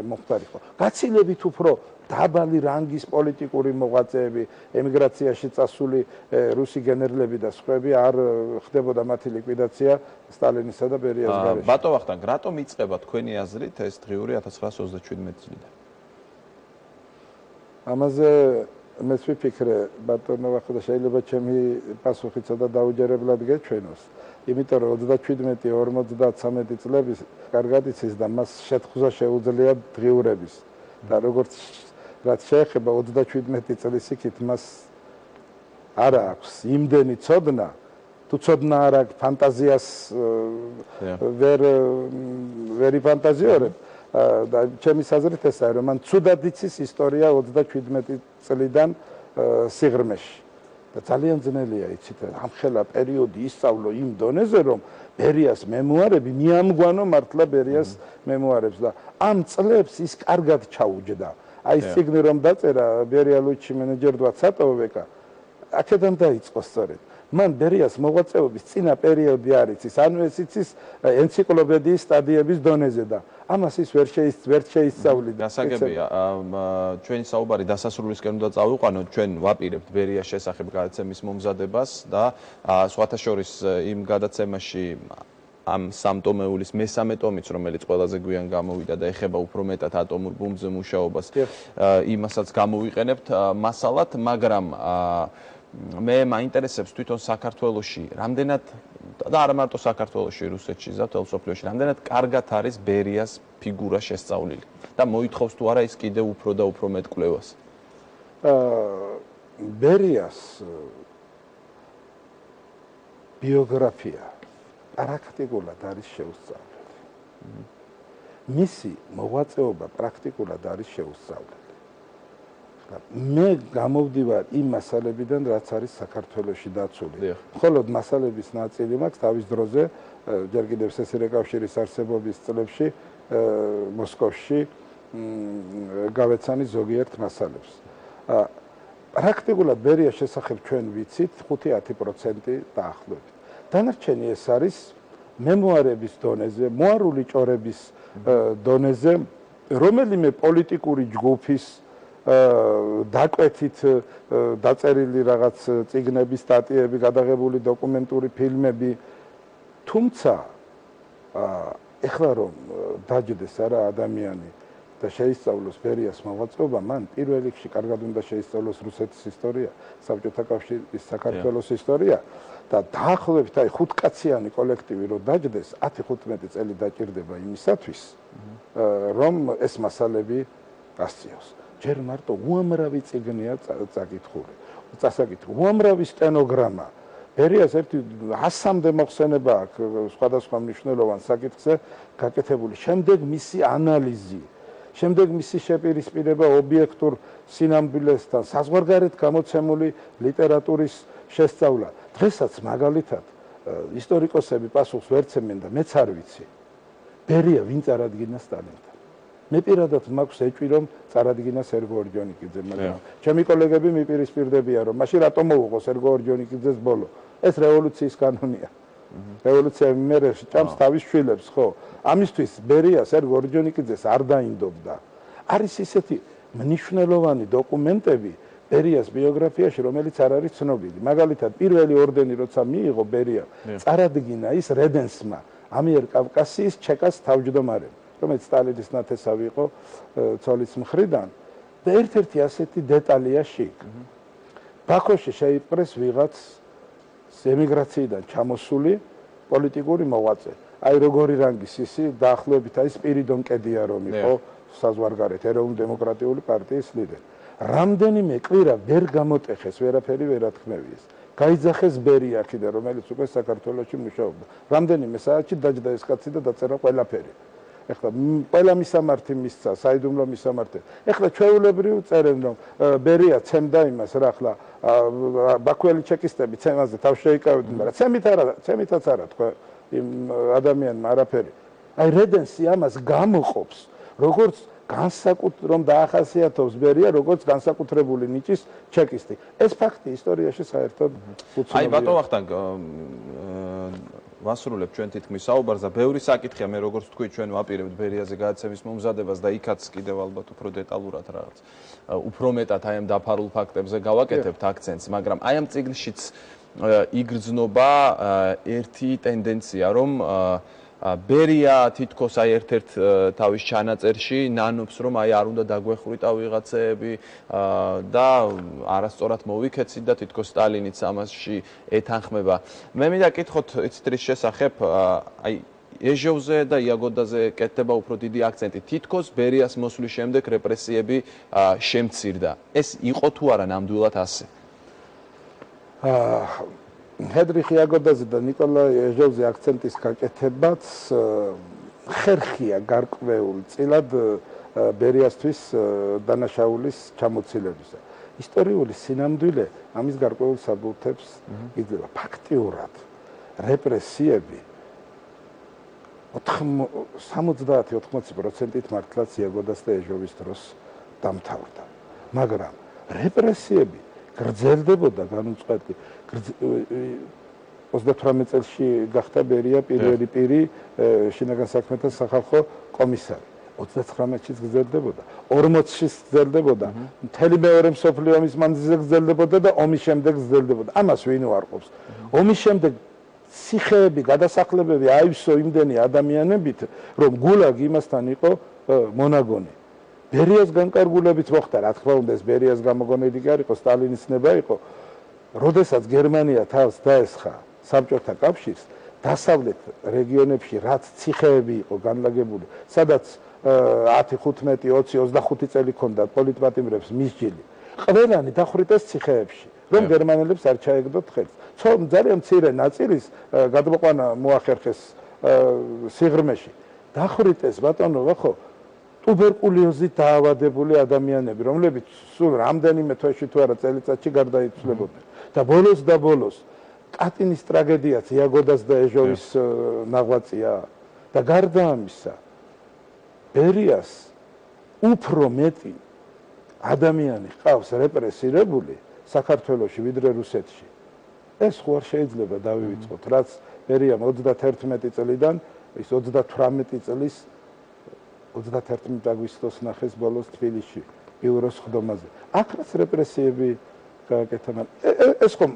მომხდარიყო. გაცილებით უფრო დაბალი რანგის პოლიტიკური მოღვაწეები, ემიგრაციაში წასული რუსი გენერლები და სხვები არ ხდებოდა მათი ლიკვიდაცია სტალინისა და ბერიას გარეშე. ბატონ ვახტანგ, რატომ იწყება თქვენი აზრით ეს დღიური 1937 წლიდან? ამაზე მეც ვიფიქრე, ბატონო ვახტანგ, შეიძლება ჩემი პასუხი ცოტა დაუჯერებლად გეჩვენოს, იმიტომ რომ 37-53 წლების კარგად იცის და მას შეთხზვა შეუძლია დღიურების და როგორც რაც შეეხება 37 წლის იქით მას არ აქვს იმდენი ცოდნა, თუ ცოდნა არ აქვს ფანტაზიას ვერ იფანტაზიორებ და ჩემი აზრით ესაა, რომ მან ცუდად იცის ისტორია 37 წლიდან სიღრმეში და ძალიან ძნელია იცით, ამხელა პერიოდი ისწავლო იმ დონეზე, რომ ბერიას მემუარები მიამგვანო მართლა ბერიას მემუარებს და ამ წლებს ის კარგად ჩაუჯდა. აი სიგნი რომ დაწერა ბერია ლუჩი მენეჯერდვა ცატოვეკა, აქედან დაიწყო სწორედ. მან ბერიას მოღვაწეობის წინა პერიოდი არ იცის, ანუ ეს იცის ენციკლოპედიის სტადიების დონეზე და ამას ის ვერ შეისწავლიდა. გასაგებია, ჩვენი საუბარი დასასრულისკენ უნდა წავიყვანოთ, ჩვენ ვაპირებთ ბერიას შესახებ გადაცემის მომზადებას და სხვათა შორის იმ გადაცემაში ამ სამტომეულის მესამე ტომიც, რომელიც ყველაზე გვიან გამოვიდა და ეხება უფრო მეტად ატომურ ბომბზე მუშაობას, იმასაც გამოვიყენებთ მასალად, მაგრამ მე მაინტერესებს თვითონ საქართველოში, რამდენად და არა მარტო საქართველოში, რუსეთში, მთელ მსოფლიოში, რამდენად კარგად არის ბერიას ფიგურა შესწავლილი და მოითხოვს თუ არა ის კიდევ უფრო და უფრო მეტ კვლევას. ბერიას ბიოგრაფია პრაქტიკულად არის შეუსწავლელი. მისი მოღვაწეობა პრაქტიკულად არის შეუსწავლელი. მე გამოვდივარ იმ მასალებიდან, რაც არის საქართველოში დაცული. მხოლოდ მასალების ნაწილი მაქვს თავის დროზე, ჯერ კიდევ სსრ კავშირის არსებობის წლებში მოსკოვში გავეცანი ზოგიერთ მასალებს. პრაქტიკულად ბერიას შესახებ ჩვენ ვიცით 5-10% დაახლოებით. დანარჩენი ეს არის მემუარების დონეზე, მოარული ჭორების დონეზე, რომელიმე პოლიტიკური ჯგუფის დაკვეთით დაწერილი რაღაც წიგნები, სტატიები, გადაღებული დოკუმენტური ფილმები. თუმცა ეხლა რომ დაჯდეს არა ადამიანი და შეისწავლოს ბერიას მოღვაწეობა, მან პირველ რიგში კარგად უნდა შეისწავლოს რუსეთის ისტორია, საბჭოთა კავშირის საქართველოს ისტორია და დაახლოებით 5 კაციანი კოლექტივი რო დაჯდეს, 10-15 წელი დაჭირდება იმისათვის, რომ ეს მასალები გასწიოს. ჯერ მარტო უამრავი წიგნია წასაკითხული, უამრავი სტენოგრამა. ბერიას ერთი 100-მდე მოხსენება აქვს სხვადასხვა მნიშვნელოვან საკითხზე გაკეთებული. შემდეგ მისი ანალიზი, შემდეგ მისი შეპირისპირება ობიექტურ სინამდვილესთან, საზღვარგარეთ გამოცემული ლიტერატურის შესწავლა. დღესაც მაგალითად ისტორიკოსები პასუხს ვერ ცემენ და მეც არ ვიცი. ბერია ვინ წარადგინა სტალინთან? მე პირადად მაქვს ეჭვი რომ წარადგინა სერგო ორჯონიკიძე, მაგრამ ჩემი კოლეგები მიპირისპირდებიან რომ მაშინ რატომ მოუღო სერგო ორჯონიკიძეს ბოლო? ეს რევოლუციის კანონია. რევოლუცია მერე ჭამს თავის შვილებს, ხო? ამისთვის ბერია სერგო ორჯონიკიძეს არ დაინდობდა. არის ისეთი მნიშვნელოვანი დოკუმენტები ბერიას ბიოგრაფიაში, რომელიც არ არის ცნობილი. მაგალითად, პირველი ორდენი როცა მიიღო ბერია, წარადგინა ის რედენსმა, ამიერკავკასიის ჩეკას თავმჯდომარემ, რომელიც სტალინის ნათესავი იყო ცოლის მხრიდან და ერთ-ერთი ასეთი დეტალია შიგ. ბაქოში შეიპყრეს ვიღაც ემიგრაციიდან ჩამოსული პოლიტიკური მოღვაწე. აი როგორი რანგის ისი დაახლოებით აი სპირიდონ კედია რომ იყო საზღვარგარეთ ეროვნულ-დემოკრატიული პარტიის ლიდერი. რამდენიმე კვირა ვერ გამოტეხეს, ვერაფერი ვერ ათქმევიეს. გაიძახეს ბერია აქედან, რომელიც უკვე საქართველოში მუშაობდა. რამდენიმე საათში დაჯდა ეს კაცი და დაწერა ყველაფერი. ეხლა ყველა მისამართი მისცა, საიდუმლო მისამართი. ეხლა ჩვეულებრივ წერენ რომ ბერია ცემდა იმას რა ახლა ბაქუელი ჩეკისტები ცემაზე თავს შეიკავებდნენ, მაგრამ ცემითაც არა თქვა იმ ადამიანმა არაფერი. აი რედენსი ამას გამოყოფს, როგორც რომ დაახასიათოს ბერია როგორც განსაკუთრებული ნიჭის ჩეკისტი. ეს ფაქტი ისტორიაში საერთოდ უცნობია. აი ბატონ ვახტანგ ვასრულებ ჩვენ თითქმის საუბარს და ბევრი საკითხია, მე როგორც თქვი ჩვენ ვაპირებთ ბერიაზე გადაცემის მომზადებას და იქაც კიდევ ალბათ უფრო დეტალურად რაღაც უფრო მეტად აი ამ დაფარულ ფაქტებზე გავაკეთებთ აქცენტს, მაგრამ აი ამ წიგნშიც იგრძნობა ერთი ტენდენცია, რომ ბერია თითქოს აი ერთ-ერთ თავის ჩანაწერში ნანობს რომ აი არ უნდა დაგვეხვრიტა ვიღაცეები და არასწორად მოვიქეცით და თითქოს სტალინიც ამაში ეთანხმება. მე მინდა კითხოთ იცით რის შესახებ აი ეჟოვზე და იაგოდაზე კეთდება უფრო დიდი აქცენტი. თითქოს ბერიას მოსვლის შემდეგ რეპრესიები შემცირდა. ეს იყო თუ არა ნამდვილად ასე? ჰედრიხ იაგოდაზე და ნიკოლაი ეჟოვზე აქცენტის გაკეთებაც ხერხია გარკვეულ წილად ბერიასთვის დანაშაულის ჩამოცილებისა. ისტორიული სინამდვილე ამის გარკვეულ საბუთებს იძლევა. ფაქტიურად რეპრესიები 70-80%-ით მართლაც იაგოდას და ეჟოვის დროს დამთავრდა. მაგრამ რეპრესიები გრძელდებოდა განუწყვეტლი. 38 წელში გახდა ბერია პირველი პირი შინაგან საქმეთა სახალხო კომისარი. 39-ში გრძელდებოდა, 40-ში გრძელდებოდა, მთელი მეორე მსოფლიო ომის მანძილზე გრძელდებოდა და ომის შემდეგ გრძელდებოდა. ამას ვინ უარყოფს? ომის შემდეგ ციხეები, გადასახლებები აივსო იმდენი ადამიანებით, რომ გულაგი იმასთან იყო მონაგონი. ბერიას განკარგულებით მოხდა, რა თქმა უნდა, ეს ბერიას გამოგონილი კი არ იყო, სტალინის ნება იყო. როდესაც გერმანია თავს დაესხა საბჭოთა კავშირს, დასავლეთ რეგიონებში რაც ციხეები იყო განლაგებული, სადაც 10, 15, 20, 25 წელი ქონდა პოლიტპატიმრებს მისჯილი, ყველანი დახვრიტეს ციხეებში, რომ გერმანელებს არ ჩაეგდოთ ხელს. ძალიან მცირე ნაწილის გადმოყვანა მოახერხეს სიღრმეში. დახვრიტეს ბატონო, ხო, ტუბერკულოზით დაავადებული ადამიანები, რომლებიც სულ რამდენიმე თვეში თუ არა წელიწადში გარდაიცვლებოდნენ. და ბოლოს კატინის ტრაგედიაც იაგოდას და ეჟოვის ნაღვაწია და გარდა ამისა ბერიას უფრო მეტი ადამიანი ყავს რეპრესირებული საქართველოში ვიდრე რუსეთში. ეს ხო არ შეიძლება დავივიწყოთ, რაც ბერიამ 31 წლიდან ის 38 წლის 31 აგვისტოს ნახეს ბოლოს თბილისში ბიუროს ხდომაზე. აქაც რეპრესიები გააკეთა. ეს ხომ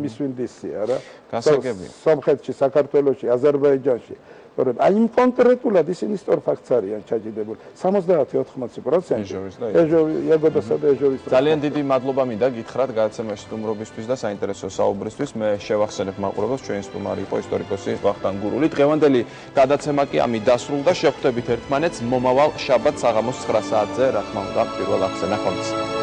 მისვინდისია რა. გასაგებია. სომხეთში, საქართველოში, აზერბაიჯანში. თორემ აი იმ კონკრეტულად ისინი სწორ ფაქტს არიან ჩაჯიდებული. 70-80%. იაგოდასა და ეჟოვის. ძალიან დიდი მადლობა მინდა გითხრათ გადაცემაში სტუმრობისთვის და საინტერესო საუბრისთვის. მე შევახსენებ მაყურებელს, ჩვენი სტუმარი იყო ისტორიკოსი ვახტანგ გურული. დღევანდელი გადაცემა კი ამით დასრულდა. შევხვდებით ერთმანეთს მომავალ შაბათს საღამოს 9 საათზე, რა თქმა უნდა, პირველ ახსენახონს.